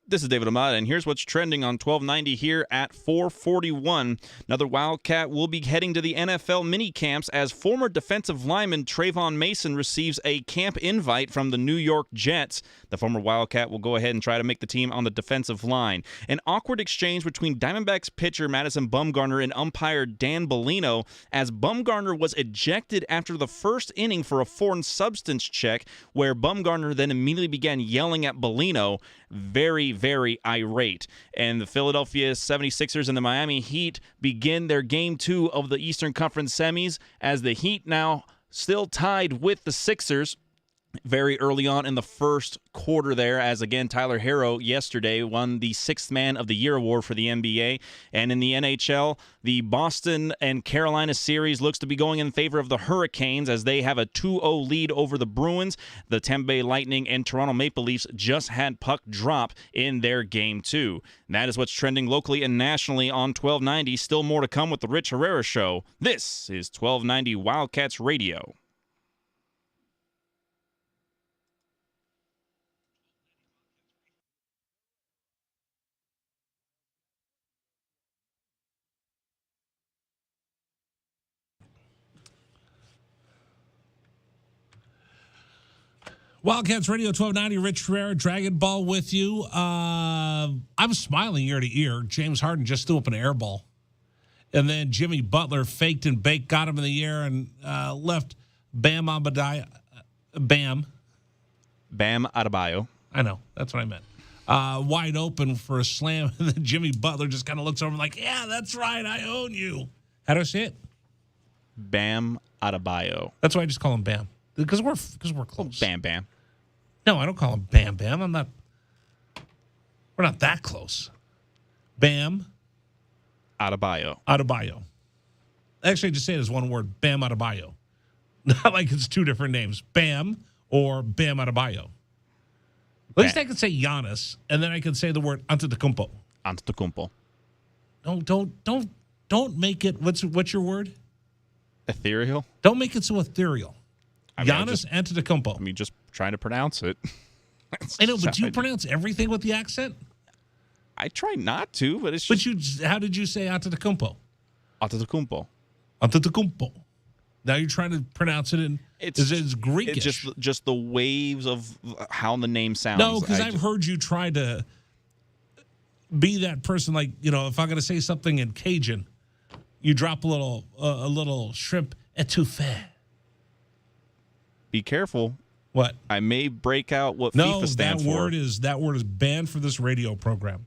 This is David Amata, and here's what's trending on 1290 here at 441. Another Wildcat will be heading to the NFL mini camps as former defensive lineman Trayvon Mason receives a camp invite from the New York Jets. The former Wildcat will go ahead and try to make the team on the defensive line. An awkward exchange between Diamondbacks pitcher Madison Bumgarner and umpire Dan Bellino as Bumgarner was ejected after the first inning for a foreign substance check, where Bumgarner then immediately began yelling at Bellino, very irate. And the Philadelphia 76ers and the Miami Heat begin their Game 2 of the Eastern Conference semis as the Heat now still tied with the Sixers very early on in the first quarter there, as again Tyler Herro yesterday won the Sixth Man of the Year award for the NBA. And in the NHL, the Boston and Carolina series looks to be going in favor of the Hurricanes as they have a 2-0 lead over the Bruins. The Tampa Bay Lightning and Toronto Maple Leafs just had puck drop in their Game 2. And that is what's trending locally and nationally on 1290. Still more to come with the Rich Herrera Show. This is 1290 Wildcats Radio.
Wildcats Radio 1290, Rich Herrera, Dragon Ball with you. I'm smiling ear to ear. James Harden just threw up an air ball. And then Jimmy Butler faked and baked, got him in the air, and left Bam Adebayo. Bam
Adebayo.
I know. That's what I meant. Wide open for a slam. And then Jimmy Butler just kind of looks over and like, yeah, that's right. I own you. How do I say it?
Bam Adebayo.
That's why I just call him Bam. Because we're close.
Bam Bam.
No, I don't call him Bam Bam. We're not that close. Bam
Adebayo.
Actually, just say it as one word. Bam Adebayo. Not like it's two different names. Bam or Bam Adebayo. At least I could say Giannis, and then I could say the word Antetokounmpo. Don't make it. What's your word?
Ethereal.
Don't make it so ethereal.
Giannis
Antetokounmpo.
I mean, just trying to pronounce it.
I know, but you pronounce everything with the accent?
I try not to, but it's just...
How did you say Antetokounmpo?
Antetokounmpo.
Now you're trying to pronounce it in... It's Greekish.
It's just the waves of how the name sounds.
No, because I've heard you try to be that person, like, if I'm going to say something in Cajun, you drop a little shrimp etouffee.
Be careful.
What?
I may break out what FIFA stands for.
That word is banned for this radio program.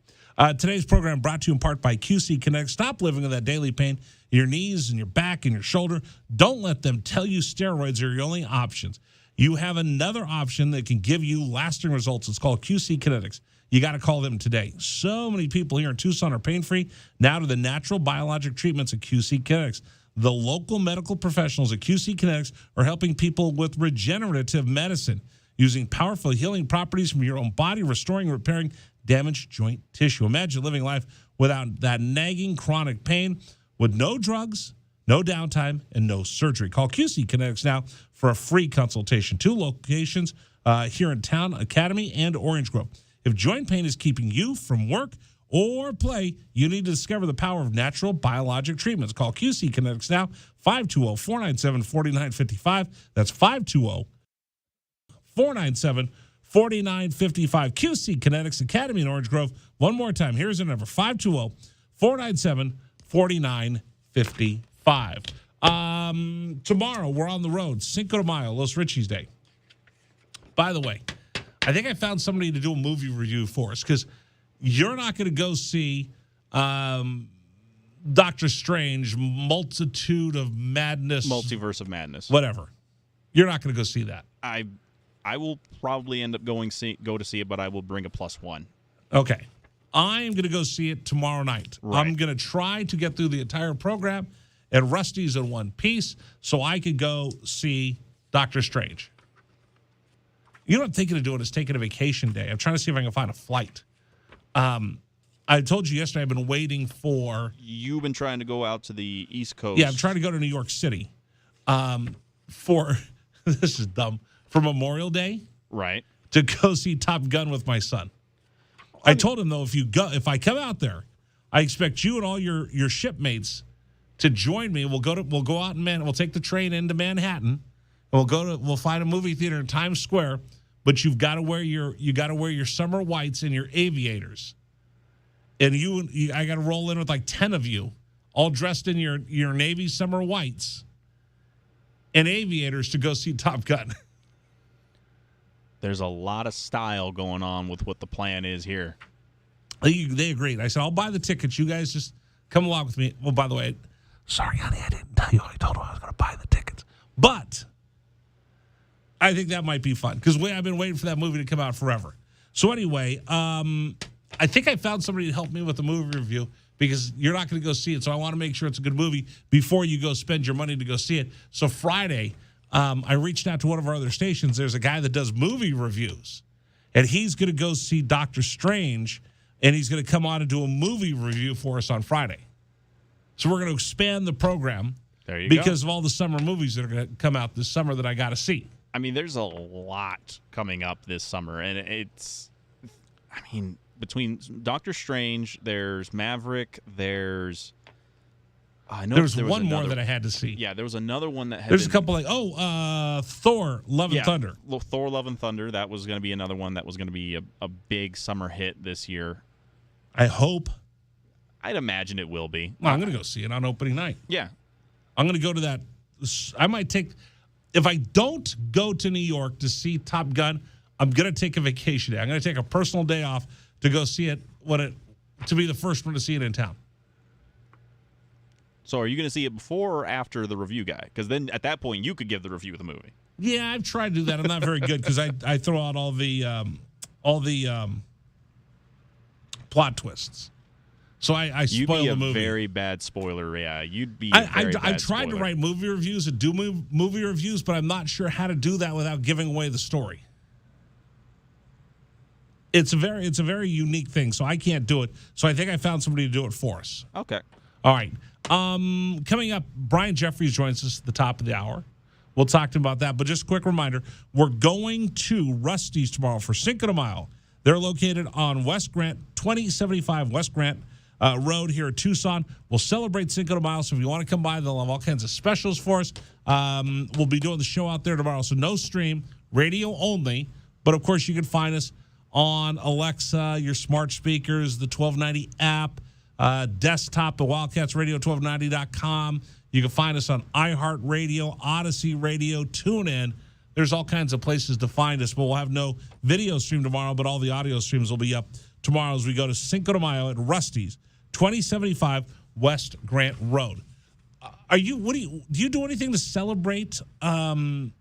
Today's program brought to you in part by QC Connect. Stop living in that daily pain in your knees and your back and your shoulder. Don't let them tell you steroids are your only options. You have another option that can give you lasting results. It's called QC Kinetics. You got to call them today. So many people here in Tucson are pain-free. Now to the natural biologic treatments at QC Kinetics. The local medical professionals at QC Kinetics are helping people with regenerative medicine using powerful healing properties from your own body, restoring and repairing damaged joint tissue. Imagine living life without that nagging chronic pain with no drugs, no downtime, and no surgery. Call QC Kinetics now for a free consultation. 2 locations here in town, Academy and Orange Grove. If joint pain is keeping you from work or play, you need to discover the power of natural biologic treatments. Call QC Kinetics now, 520-497-4955. That's 520-497-4955. QC Kinetics, Academy in Orange Grove. One more time. Here's the number, 520-497-4955. Tomorrow, we're on the road. Cinco de Mayo, Los Richis Day. By the way, I think I found somebody to do a movie review for us because you're not going to go see Doctor Strange, Multitude of Madness.
Multiverse of Madness.
Whatever. You're not going to go see that.
I will probably end up go to see it, but I will bring a +1.
Okay. I'm going to go see it tomorrow night.
Right.
I'm going to try to get through the entire program at Rusty's in one piece so I could go see Doctor Strange. You know what I'm thinking of doing is taking a vacation day. I'm trying to see if I can find a flight. I told you yesterday I've been waiting for...
You've been trying to go out to the East Coast.
Yeah, I'm trying to go to New York City for... This is dumb. For Memorial Day.
Right.
To go see Top Gun with my son. I told him, though, if I come out there, I expect you and all your shipmates to join me. We'll go out and we'll take the train into Manhattan, and we'll find a movie theater in Times Square. But you got to wear your summer whites and your aviators, and I got to roll in with like 10 of you, all dressed in your Navy summer whites and aviators to go see Top Gun.
There's a lot of style going on with what the plan is here.
They agreed. I said, I'll buy the tickets. You guys just come along with me. Well, by the way, sorry, honey, I didn't tell you. I told him I was going to buy the tickets. But I think that might be fun because I've been waiting for that movie to come out forever. So anyway, I think I found somebody to help me with the movie review because you're not going to go see it. So I want to make sure it's a good movie before you go spend your money to go see it. So Friday, I reached out to one of our other stations. There's a guy that does movie reviews, and he's going to go see Doctor Strange, and he's going to come on and do a movie review for us on Friday. So we're going to expand the program because of all the summer movies that are going to come out this summer that I got to see.
I mean, there's a lot coming up this summer, and between Doctor Strange, there's Maverick, there's...
There's one more that I had to see.
Yeah, there was another one that had
There's a couple Thor, Love and Thunder.
Thor, Love and Thunder. That was going to be another one that was going to be a big summer hit this year.
I hope.
I'd imagine it will be.
Well, I'm going to go see it on opening night.
Yeah.
I'm going to go to that. I might take, if I don't go to New York to see Top Gun, I'm going to take a vacation day. I'm going to take a personal day off to go see it, to be the first one to see it in town.
So are you going to see it before or after the review guy? Because then at that point, you could give the review of the movie.
Yeah, I've tried to do that. I'm not very good because I throw out all the plot twists. So I spoil the movie.
You'd be a very bad spoiler. Yeah, you'd be.
I tried to write movie reviews and do movie reviews, but I'm not sure how to do that without giving away the story. It's a very unique thing, so I can't do it. So I think I found somebody to do it for us.
Okay.
All right. Coming up, Brian Jeffries joins us at the top of the hour. We'll talk to him about that. But just a quick reminder, we're going to Rusty's tomorrow for Cinco de Mayo. They're located on West Grant, 2075 West Grant Road here at Tucson. We'll celebrate Cinco de Mayo, so if you want to come by, they'll have all kinds of specials for us. We'll be doing the show out there tomorrow, so no stream, radio only. But, of course, you can find us on Alexa, your smart speakers, the 1290 app, desktop, the Wildcats Radio, 1290.com. You can find us on iHeartRadio, Odyssey Radio, TuneIn. There's all kinds of places to find us, but we'll have no video stream tomorrow, but all the audio streams will be up tomorrow as we go to Cinco de Mayo at Rusty's, 2075 West Grant Road. Do you do anything to celebrate May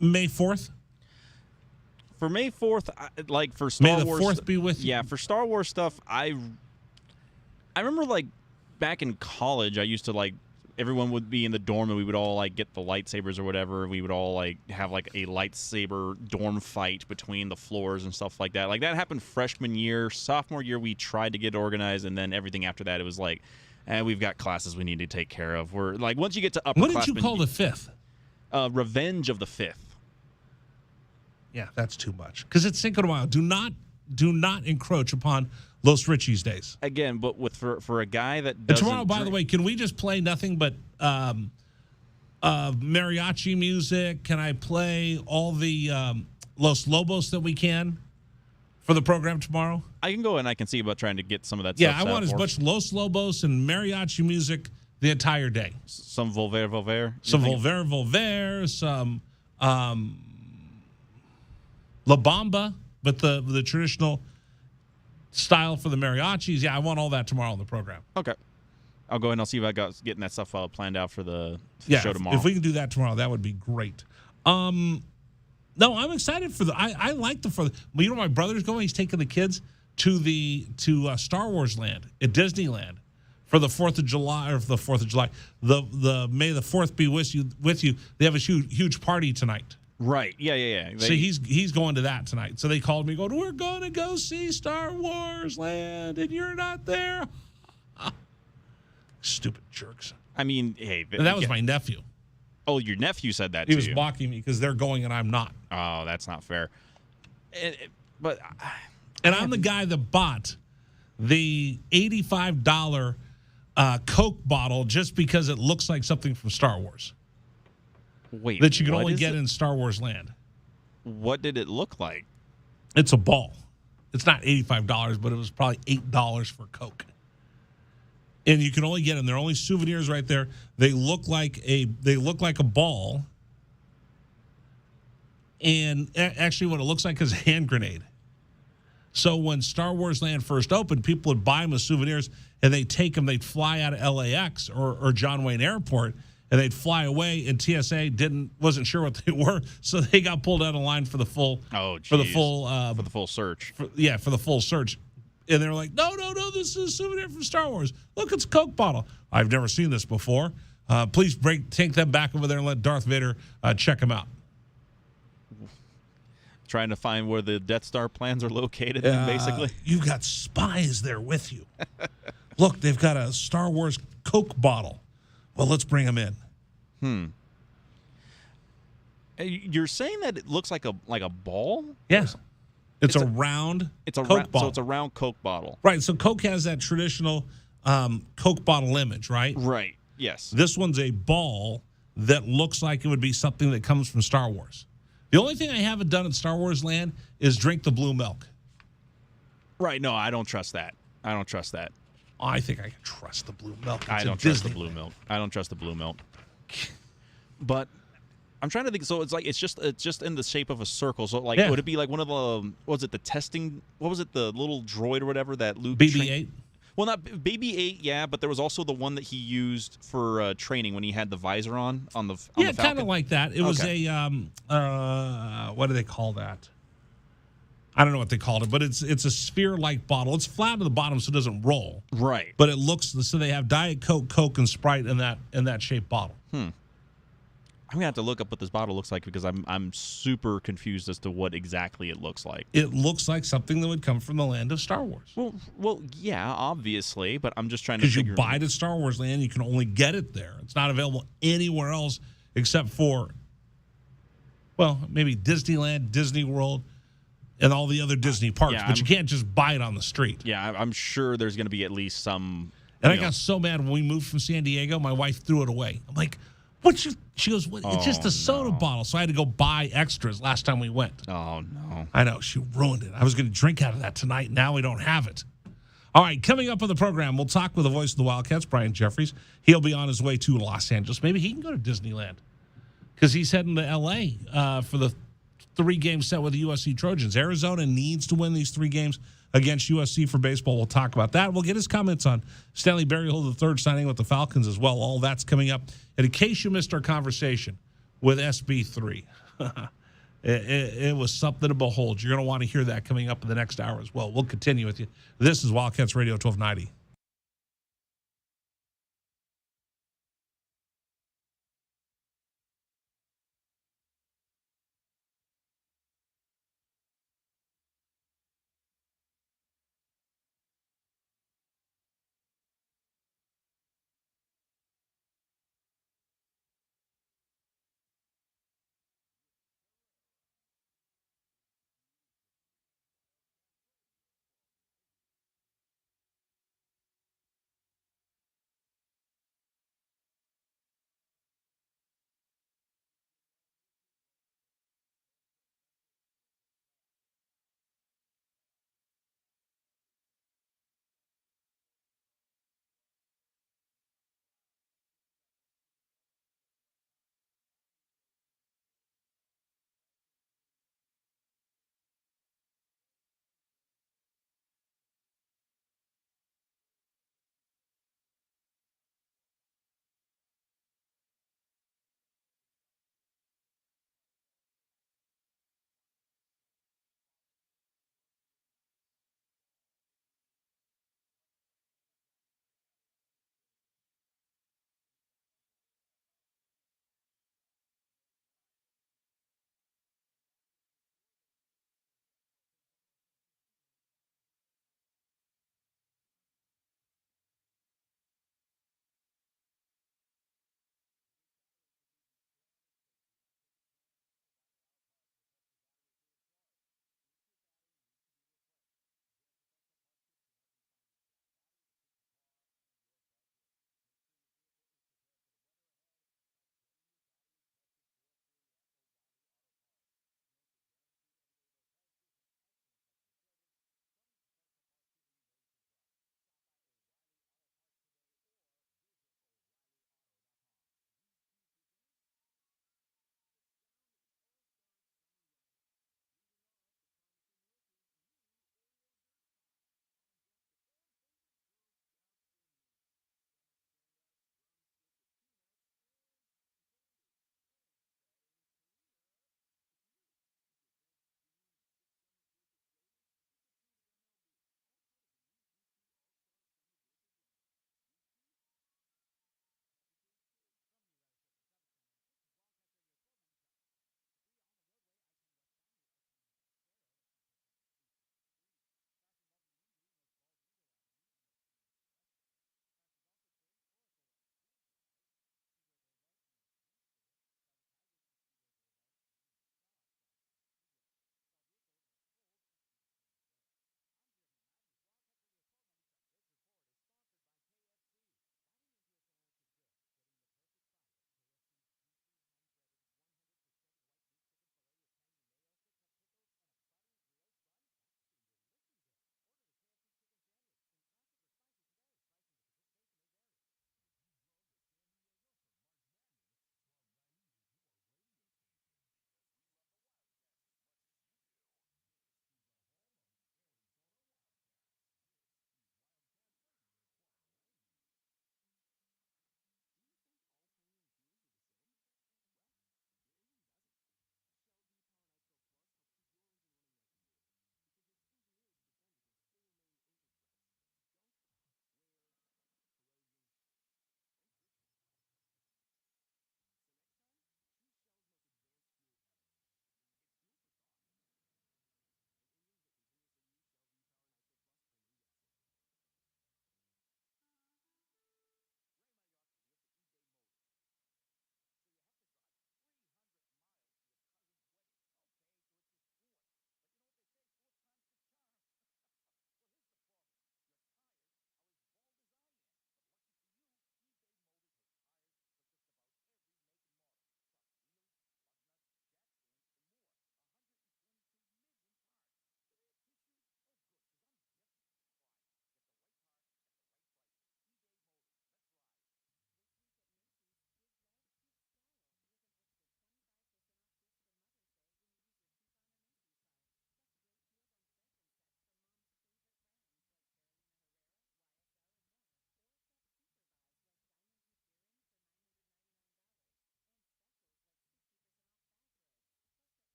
4th?
For May 4th, like for Star Wars...
May the 4th be with you.
Yeah, for Star Wars stuff, I remember, like, back in college, I used to, like, everyone would be in the dorm and we would all, like, get the lightsabers or whatever. We would all, like, have, like, a lightsaber dorm fight between the floors and stuff like that. Like, that happened freshman year. Sophomore year, we tried to get organized, and then everything after that, it was like, we've got classes we need to take care of. We're, like, once you get to upperclassmen...
What did you call the 5th?
Revenge of the 5th.
Yeah, that's too much. Because it's Cinco de Mayo. Do not encroach upon Los Richie's days.
Again, but for a guy that doesn't...
And tomorrow, by the way, can we just play nothing but mariachi music? Can I play all the Los Lobos that we can for the program tomorrow?
I can go and I can see about trying to get some of that
stuff.
Yeah,
I want as much Los Lobos and mariachi music the entire day.
Some Volver Volver?
Some Volver Volver, some... La Bamba, but the traditional style for the mariachis. Yeah, I want all that tomorrow on the program.
Okay. I'll go ahead and I'll see if I got getting that stuff planned out for the show tomorrow.
If we can do that tomorrow, that would be great. No, I'm excited for I like you know, my brother's going. He's taking the kids to Star Wars Land at Disneyland for the 4th of July, or the 4th of July. The May the 4th be with you. They have a huge party tonight.
Right. Yeah.
So he's going to that tonight. So they called me going, we're going to go see Star Wars Land, and you're not there. Stupid jerks.
I mean, hey.
And that was my nephew.
Oh, your nephew said that
He was mocking me because they're going and I'm not.
Oh, that's not fair. But
And I'm the guy that bought the $85 Coke bottle just because it looks like something from Star Wars.
Wait,
That you can
what
only
is
get
it?
in Star Wars land.
What did it look like?
It's a ball. It's not $85, but it was probably $8 for Coke. And you can only get them. They're only souvenirs right there. They look like a ball. And actually what it looks like is a hand grenade. So when Star Wars Land first opened, people would buy them as souvenirs, and they'd take them. They'd fly out of LAX or John Wayne Airport, and they'd fly away. And TSA wasn't sure what they were, so they got pulled out of line for the full for the full
search.
For the full search. And they were like, no, this is a souvenir from Star Wars. Look, it's a Coke bottle. I've never seen this before. Please take them back over there and let Darth Vader check them out.
Trying to find where the Death Star plans are located, basically.
You got spies there with you. Look, they've got a Star Wars Coke bottle. Well, let's bring them in.
You're saying that it looks like a ball?
Yeah. It's a round Coke bottle.
So it's a round Coke bottle.
Right. So Coke has that traditional Coke bottle image, right?
Right. Yes.
This one's a ball that looks like it would be something that comes from Star Wars. The only thing I haven't done in Star Wars Land is drink the blue milk.
Right. No, I don't trust that.
I think I can trust the blue milk.
I don't trust the blue milk. But I'm trying to think. So it's just in the shape of a circle. So would it be like one of the the testing? What was it? The little droid or whatever that Luke
BB-8.
Well, not BB-8, yeah, but there was also the one that he used for training when he had the visor on the Falcon.
Kind of like that. It was a what do they call that? I don't know what they called it, but it's a sphere-like bottle. It's flat to the bottom, so it doesn't roll.
Right.
But it looks so they have Diet Coke, Coke, and Sprite in that shaped bottle.
I'm gonna have to look up what this bottle looks like because I'm super confused as to what exactly it looks like.
It looks like something that would come from the land of Star Wars.
Well, yeah, obviously, but I'm just trying to
because you buy it at Star Wars Land, you can only get it there. It's not available anywhere else except for, well, maybe Disneyland, Disney World, and all the other Disney parks. But you can't just buy it on the street.
Yeah, I'm sure there's going to be at least some.
And I got so mad when we moved from San Diego, my wife threw it away. I'm like, she goes, it's just a soda bottle. So I had to go buy extras last time we went.
Oh, no.
I know. She ruined it. I was going to drink out of that tonight. Now we don't have it. All right, coming up on the program, we'll talk with the voice of the Wildcats, Brian Jeffries. He'll be on his way to Los Angeles. Maybe he can go to Disneyland because he's heading to L.A. For the 3-game set with the USC Trojans. Arizona needs to win these 3 games against USC for baseball. We'll talk about that. We'll get his comments on Stanley Berryhill III signing with the Falcons as well. All that's coming up. And in case you missed our conversation with SB3, it was something to behold. You're going to want to hear that coming up in the next hour as well. We'll continue with you. This is Wildcats Radio 1290.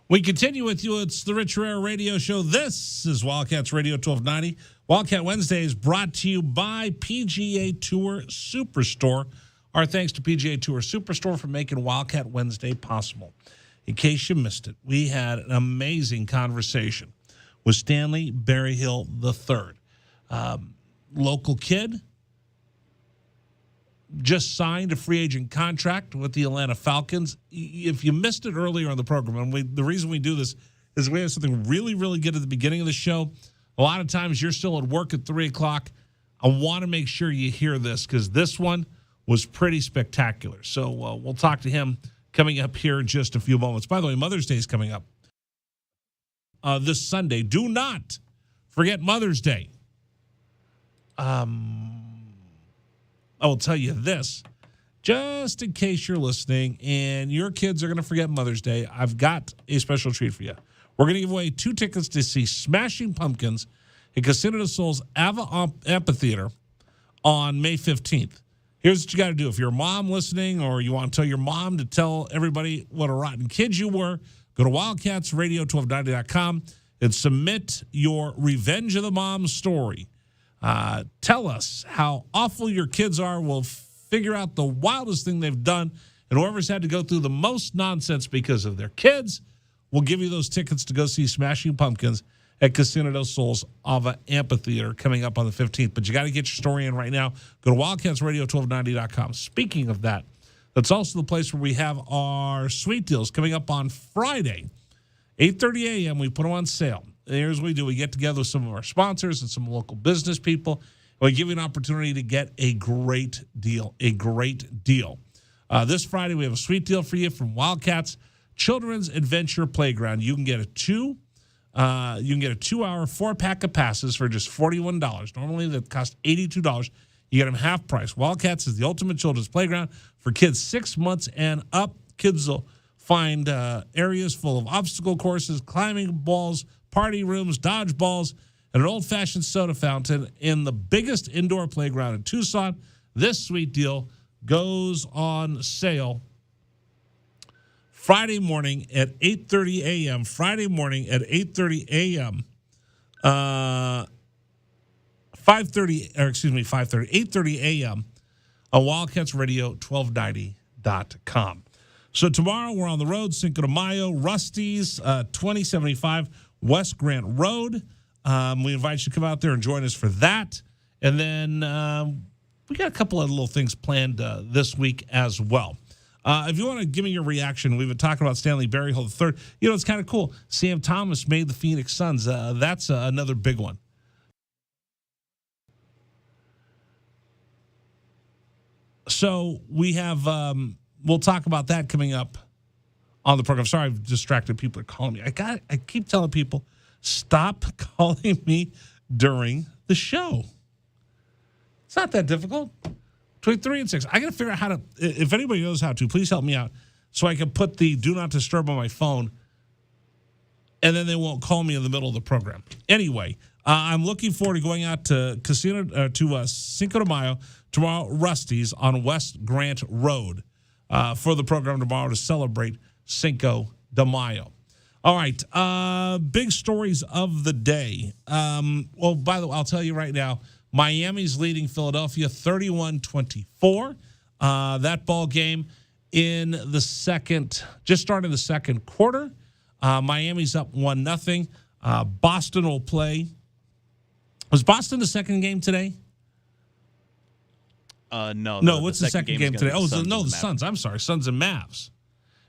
We continue with you. It's the Rich Rare Radio Show. This is Wildcats Radio 1290. Wildcat Wednesday is brought to you by PGA Tour Superstore. Our thanks to PGA Tour Superstore for making Wildcat Wednesday possible. In case you missed it, we had an amazing conversation with Stanley Berryhill III. Local kid, just signed a free agent contract with the Atlanta Falcons. If you missed it earlier on the program, and the reason we do this is we have something really, really good at the beginning of the show. A lot of times you're still at work at 3 o'clock. I want to make sure you hear this because this one was pretty spectacular. So we'll talk to him coming up here in just a few moments. By the way, Mother's Day is coming up this Sunday. Do not forget Mother's Day. I will tell you this, just in case you're listening and your kids are going to forget Mother's Day, I've got a special treat for you. We're going to give away 2 tickets to see Smashing Pumpkins at Casino de Sol's Ava Amphitheater on May 15th. Here's what you got to do. If you're a mom listening or you want to tell your mom to tell everybody what a rotten kid you were, go to wildcatsradio1290.com and submit your Revenge of the Mom story. Tell us how awful your kids are. We'll figure out the wildest thing they've done. And whoever's had to go through the most nonsense because of their kids, we'll give you those tickets to go see Smashing Pumpkins at Casino del Sol's Ava Amphitheater coming up on the 15th. But you got to get your story in right now. Go to wildcatsradio1290.com. Speaking of that, that's also the place where we have our sweet deals coming up on Friday, 8:30 a.m. We put them on sale. And here's what we do. We get together with some of our sponsors and some local business people. And we give you an opportunity to get a great deal, This Friday, we have a sweet deal for you from Wildcats Children's Adventure Playground. You can get a 2-hour 4-pack of passes for just $41. Normally, that cost $82. You get them half price. Wildcats is the ultimate children's playground for kids 6 months and up. Kids will find areas full of obstacle courses, climbing balls, party rooms, dodgeballs, and an old-fashioned soda fountain in the biggest indoor playground in Tucson. This sweet deal goes on sale Friday morning at 8:30 a.m. 8:30 a.m. on WildcatsRadio1290.com. So tomorrow we're on the road, Cinco de Mayo, Rusty's, 2075 West Grant Road. We invite you to come out there and join us for that. And then we got a couple of little things planned this week as well. If you want to give me your reaction, we've been talking about Stanley Berryhill III. You know, it's kind of cool. Sam Thomas made the Phoenix Suns. That's another big one. So we have, we'll talk about that coming up on the program. Sorry, I've distracted. People are calling me. I keep telling people, stop calling me during the show. It's not that difficult. Between 3 and 6. I got to figure out how to, if anybody knows how to, please help me out so I can put the do not disturb on my phone and then they won't call me in the middle of the program. Anyway, I'm looking forward to going out to Cinco de Mayo tomorrow, Rusty's on West Grant Road for the program tomorrow to celebrate Cinco de Mayo. All right, big stories of the day. Well, by the way, I'll tell you right now, Miami's leading Philadelphia 31-24. That ball game in the just starting the second quarter. Miami's up 1-0. Boston will play. Was Boston the second game today?
No.
What's the second game today? The Suns. I'm sorry, Suns and Mavs.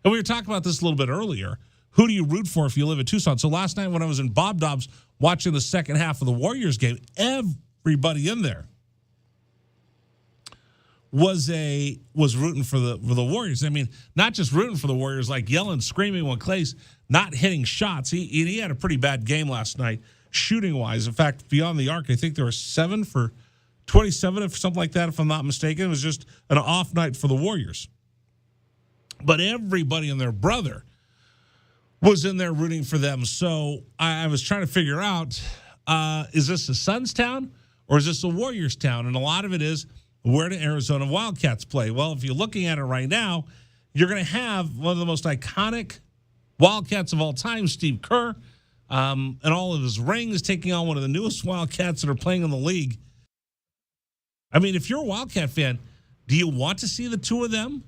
And we were talking about this a little bit earlier. Who do you root for if you live in Tucson? So last night when I was in Bob Dobbs watching the second half of the Warriors game, everybody in there was rooting for the Warriors. I mean, not just rooting for the Warriors, like yelling, screaming when Clay's not hitting shots. He had a pretty bad game last night, shooting-wise. In fact, beyond the arc, I think there were 7 for 27 or something like that, if I'm not mistaken. It was just an off night for the Warriors. But everybody and their brother was in there rooting for them. So I was trying to figure out, is this a Suns town or is this a Warriors town? And a lot of it is, where do Arizona Wildcats play? Well, if you're looking at it right now, you're going to have one of the most iconic Wildcats of all time, Steve Kerr, and all of his rings, taking on one of the newest Wildcats that are playing in the league. I mean, if you're a Wildcat fan, do you want to see the two of them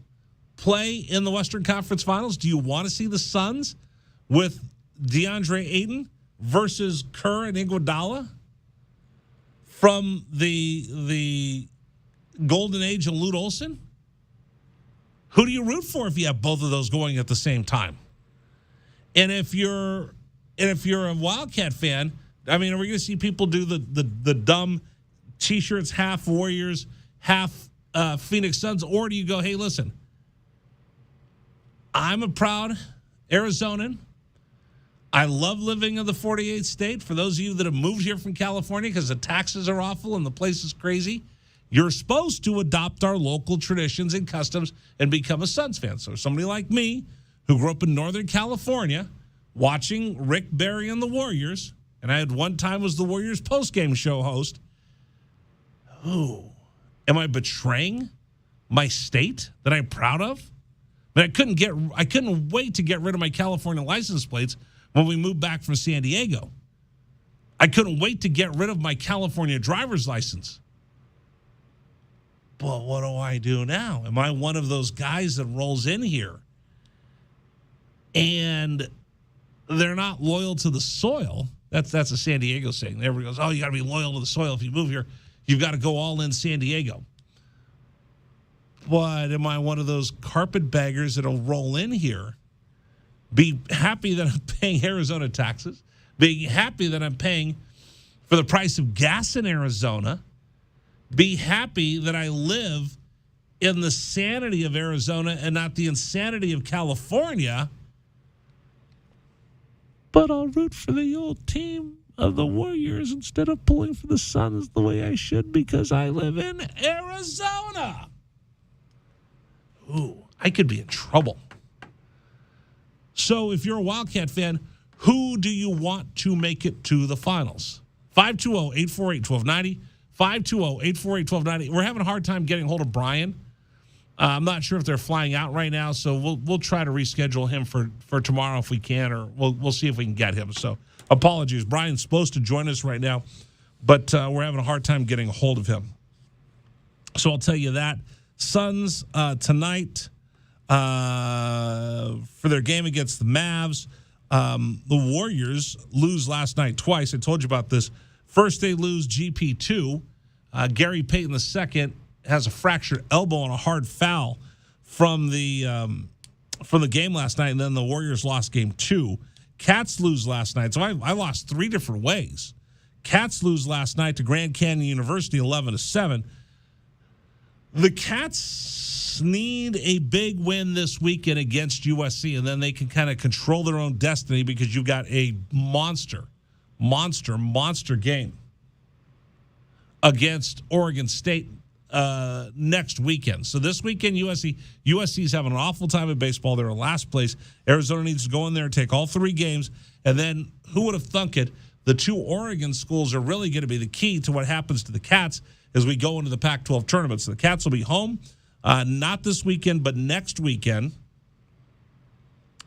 play in the Western Conference Finals? Do you want to see the Suns with DeAndre Ayton versus Kerr and Iguodala from the golden age of Lute Olson? Who do you root for if you have both of those going at the same time? And if you're a Wildcat fan, I mean, are we going to see people do the dumb T-shirts, half Warriors, half Phoenix Suns, or do you go, hey, listen, I'm a proud Arizonan. I love living in the 48th state. For those of you that have moved here from California because the taxes are awful and the place is crazy, you're supposed to adopt our local traditions and customs and become a Suns fan. So somebody like me who grew up in Northern California watching Rick Barry and the Warriors, and I had one time was the Warriors postgame show host. Oh, am I betraying my state that I'm proud of? But I couldn't wait to get rid of my California license plates when we moved back from San Diego. I couldn't wait to get rid of my California driver's license. But what do I do now? Am I one of those guys that rolls in here and they're not loyal to the soil? That's a San Diego saying. Everybody goes, oh, you got to be loyal to the soil. If you move here, you've got to go all in San Diego. But am I one of those carpetbaggers that'll roll in here, be happy that I'm paying Arizona taxes, being happy that I'm paying for the price of gas in Arizona, be happy that I live in the sanity of Arizona and not the insanity of California, but I'll root for the old team of the Warriors instead of pulling for the Suns the way I should because I live in Arizona. Ooh, I could be in trouble. So if you're a Wildcat fan, who do you want to make it to the finals? 520-848-1290. 520-848-1290. We're having a hard time getting a hold of Brian. I'm not sure if they're flying out right now, so we'll try to reschedule him for tomorrow if we can, or we'll see if we can get him. So apologies. Brian's supposed to join us right now, but we're having a hard time getting a hold of him. So I'll tell you that. Suns tonight for their game against the Mavs. The Warriors lose last night twice. I told you about this. First, they lose GP2. Gary Payton II has a fractured elbow and a hard foul from the game last night, and then the Warriors lost game 2. Cats lose last night. So I lost 3 different ways. Cats lose last night to Grand Canyon University 11-7. The Cats need a big win this weekend against USC, and then they can kind of control their own destiny because you've got a monster game against Oregon State next weekend. So this weekend, USC's having an awful time at baseball. They're in last place. Arizona needs to go in there and take all 3 games. And then who would have thunk it? The 2 Oregon schools are really going to be the key to what happens to the Cats as we go into the Pac-12 tournament. So the Cats will be home, not this weekend, but next weekend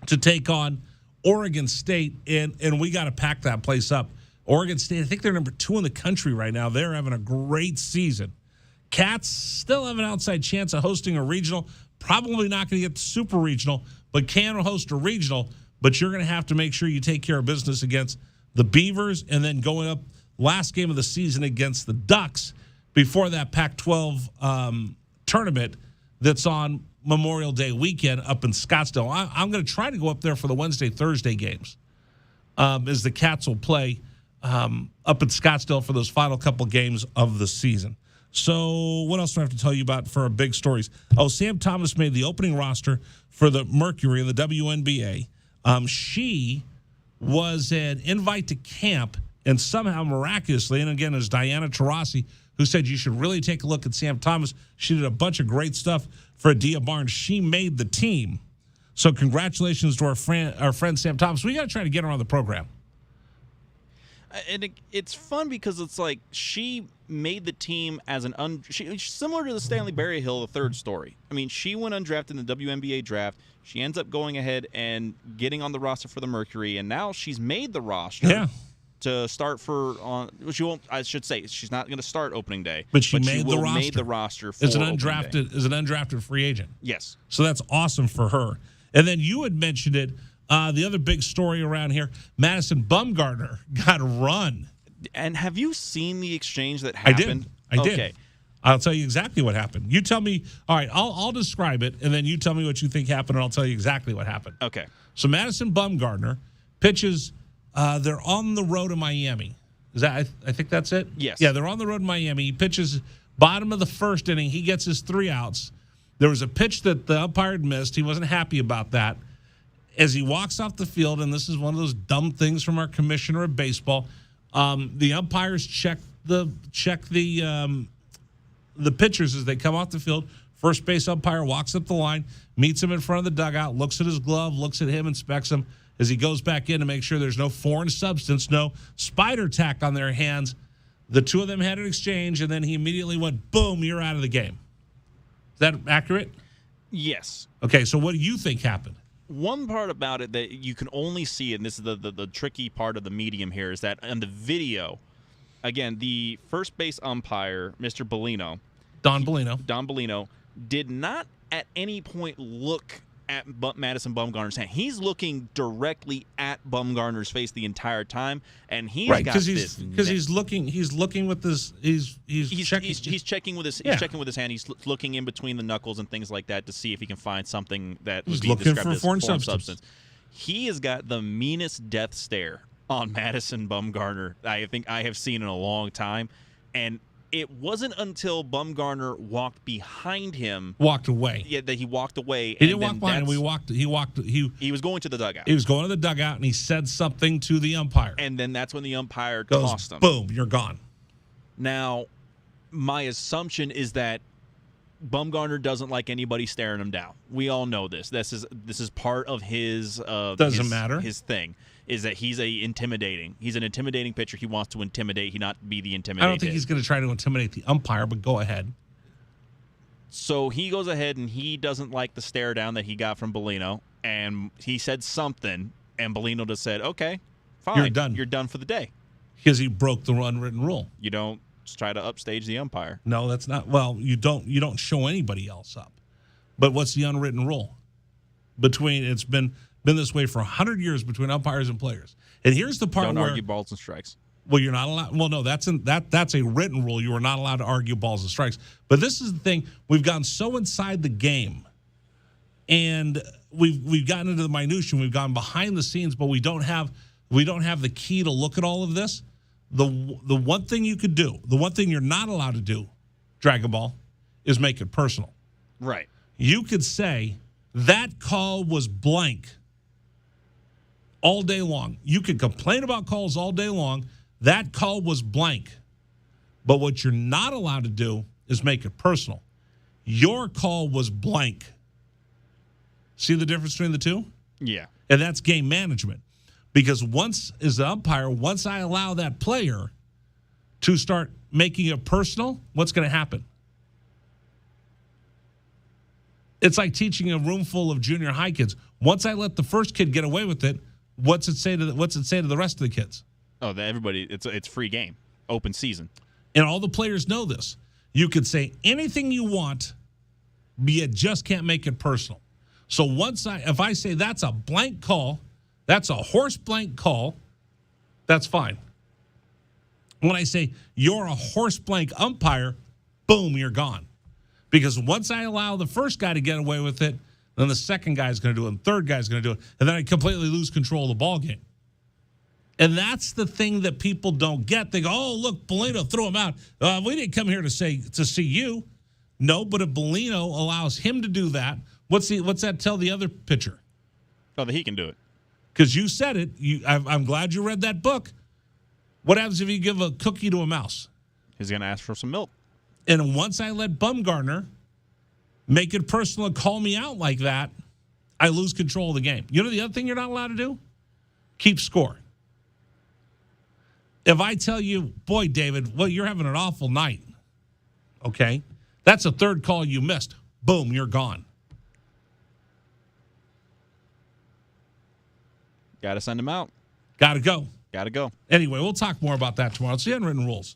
to take on Oregon State. And we got to pack that place up. Oregon State, I think they're number 2 in the country right now. They're having a great season. Cats still have an outside chance of hosting a regional. Probably not going to get the super regional, but can host a regional. But you're going to have to make sure you take care of business against the Beavers and then going up last game of the season against the Ducks before that Pac-12 tournament that's on Memorial Day weekend up in Scottsdale. I'm going to try to go up there for the Wednesday, Thursday games as the Cats will play up in Scottsdale for those final couple games of the season. So what else do I have to tell you about for our big stories? Oh, Sam Thomas made the opening roster for the Mercury in the WNBA. She was an invite to camp, and somehow miraculously, and again, it was Diana Taurasi who said you should really take a look at Sam Thomas. She did a bunch of great stuff for Adia Barnes. She made the team. So congratulations to our friend Sam Thomas. We got to try to get her on the program.
And it's fun because it's like she made the team as she's similar to the Stanley Berryhill, the third story. I mean, she went undrafted in the WNBA draft. She ends up going ahead and getting on the roster for the Mercury, and now she's made the roster to start she won't. I should say she's not going to start opening day,
but she made
the roster for
as an undrafted free agent.
Yes,
so that's awesome for her. And then you had mentioned it. The other big story around here, Madison Bumgarner got run.
And have you seen the exchange that happened?
I did. I'll tell you exactly what happened. You tell me. All right, I'll describe it, and then you tell me what you think happened, and I'll tell you exactly what happened.
Okay.
So Madison Bumgarner pitches. They're on the road in Miami. Is that? I think that's it.
Yes.
Yeah, they're on the road in Miami. He pitches bottom of the first inning. He gets his 3 outs. There was a pitch that the umpire had missed. He wasn't happy about that. As he walks off the field, and this is one of those dumb things from our commissioner of baseball, the umpires check the pitchers as they come off the field. First base umpire walks up the line, meets him in front of the dugout, looks at his glove, looks at him, inspects him as he goes back in to make sure there's no foreign substance, no spider tack on their hands. The two of them had an exchange, and then he immediately went, boom, you're out of the game. Is that accurate?
Yes.
Okay, so what do you think happened?
One part about it that you can only see, and this is the tricky part of the medium here, is that on the video, again, the first base umpire, Mr. Bellino,
Don Bellino,
did not at any point look at Madison Bumgarner's hand. He's looking directly at Bumgarner's face the entire time, and he's got this
because he's looking with this. He's
checking with his hand. He's looking in between the knuckles and things like that to see if he can find something that would be described as foreign substance. He has got the meanest death stare on Madison Bumgarner I think I have seen in a long time, and it wasn't until Bumgarner walked behind him,
walked away.
Yeah, that he walked away.
He didn't walk behind him.
He was going to the dugout.
He was going to the dugout, and he said something to the umpire.
And then that's when the umpire
goes,
tossed him.
Boom, you're gone.
Now, my assumption is that Bumgarner doesn't like anybody staring him down. We all know this. This is part of his
matter.
His thing is that he's an intimidating pitcher. He wants to intimidate, he not be the intimidated.
I don't think he's going to try to intimidate the umpire, but go ahead.
So he goes ahead and he doesn't like the stare down that he got from Bellino, and he said something, and Bellino just said, "Okay, fine, You're done for the day,"
because he broke the unwritten rule.
You don't try to upstage the umpire.
No, that's not. Well, you don't show anybody else up. But what's the unwritten rule? It's been this way for 100 years between umpires and players. And here's the part
don't
where
argue balls and strikes.
Well, you're not allowed. Well, no, that's a written rule. You are not allowed to argue balls and strikes. But this is the thing: we've gone so inside the game, and we've gotten into the minutia. We've gone behind the scenes, but we don't have the key to look at all of this. The one thing you could do, the one thing you're not allowed to do, Dragon Ball, is make it personal.
Right.
You could say that call was blank all day long. You could complain about calls all day long. That call was blank. But what you're not allowed to do is make it personal. Your call was blank. See the difference between the two?
Yeah.
And that's game management. Because once I allow that player to start making it personal, what's going to happen? It's like teaching a room full of junior high kids. Once I let the first kid get away with it, what's it say to the rest of the kids?
Oh, everybody, it's free game, open season.
And all the players know this. You could say anything you want, but you just can't make it personal. So if I say that's a blank call, that's a horse blank call, that's fine. When I say you're a horse blank umpire, boom, you're gone. Because once I allow the first guy to get away with it, then the second guy's going to do it, and the third guy's going to do it, and then I completely lose control of the ball game. And that's the thing that people don't get. They go, "Oh, look, Bellino threw him out. We didn't come here to see you." No, but if Bellino allows him to do that, what's that tell the other pitcher?
Oh, that he can do it.
Because you said it. I'm glad you read that book. What happens if you give a cookie to a mouse?
He's going to ask for some milk.
And once I let Bumgarner make it personal and call me out like that, I lose control of the game. You know the other thing you're not allowed to do? Keep score. If I tell you, boy, David, well, you're having an awful night, okay? That's a third call you missed. Boom, you're gone.
Got to send him out.
Got to go.
Got to go.
Anyway, we'll talk more about that tomorrow. It's the unwritten rules.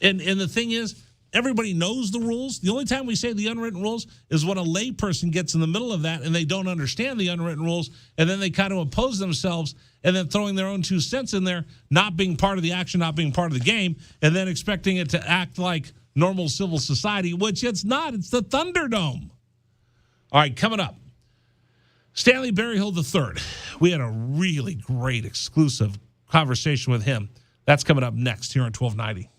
And the thing is, everybody knows the rules. The only time we say the unwritten rules is when a layperson gets in the middle of that and they don't understand the unwritten rules, and then they kind of oppose themselves and then throwing their own 2 cents in there, not being part of the action, not being part of the game, and then expecting it to act like normal civil society, which it's not. It's the Thunderdome. All right, coming up, Stanley Berryhill III. We had a really great exclusive conversation with him. That's coming up next here on 1290.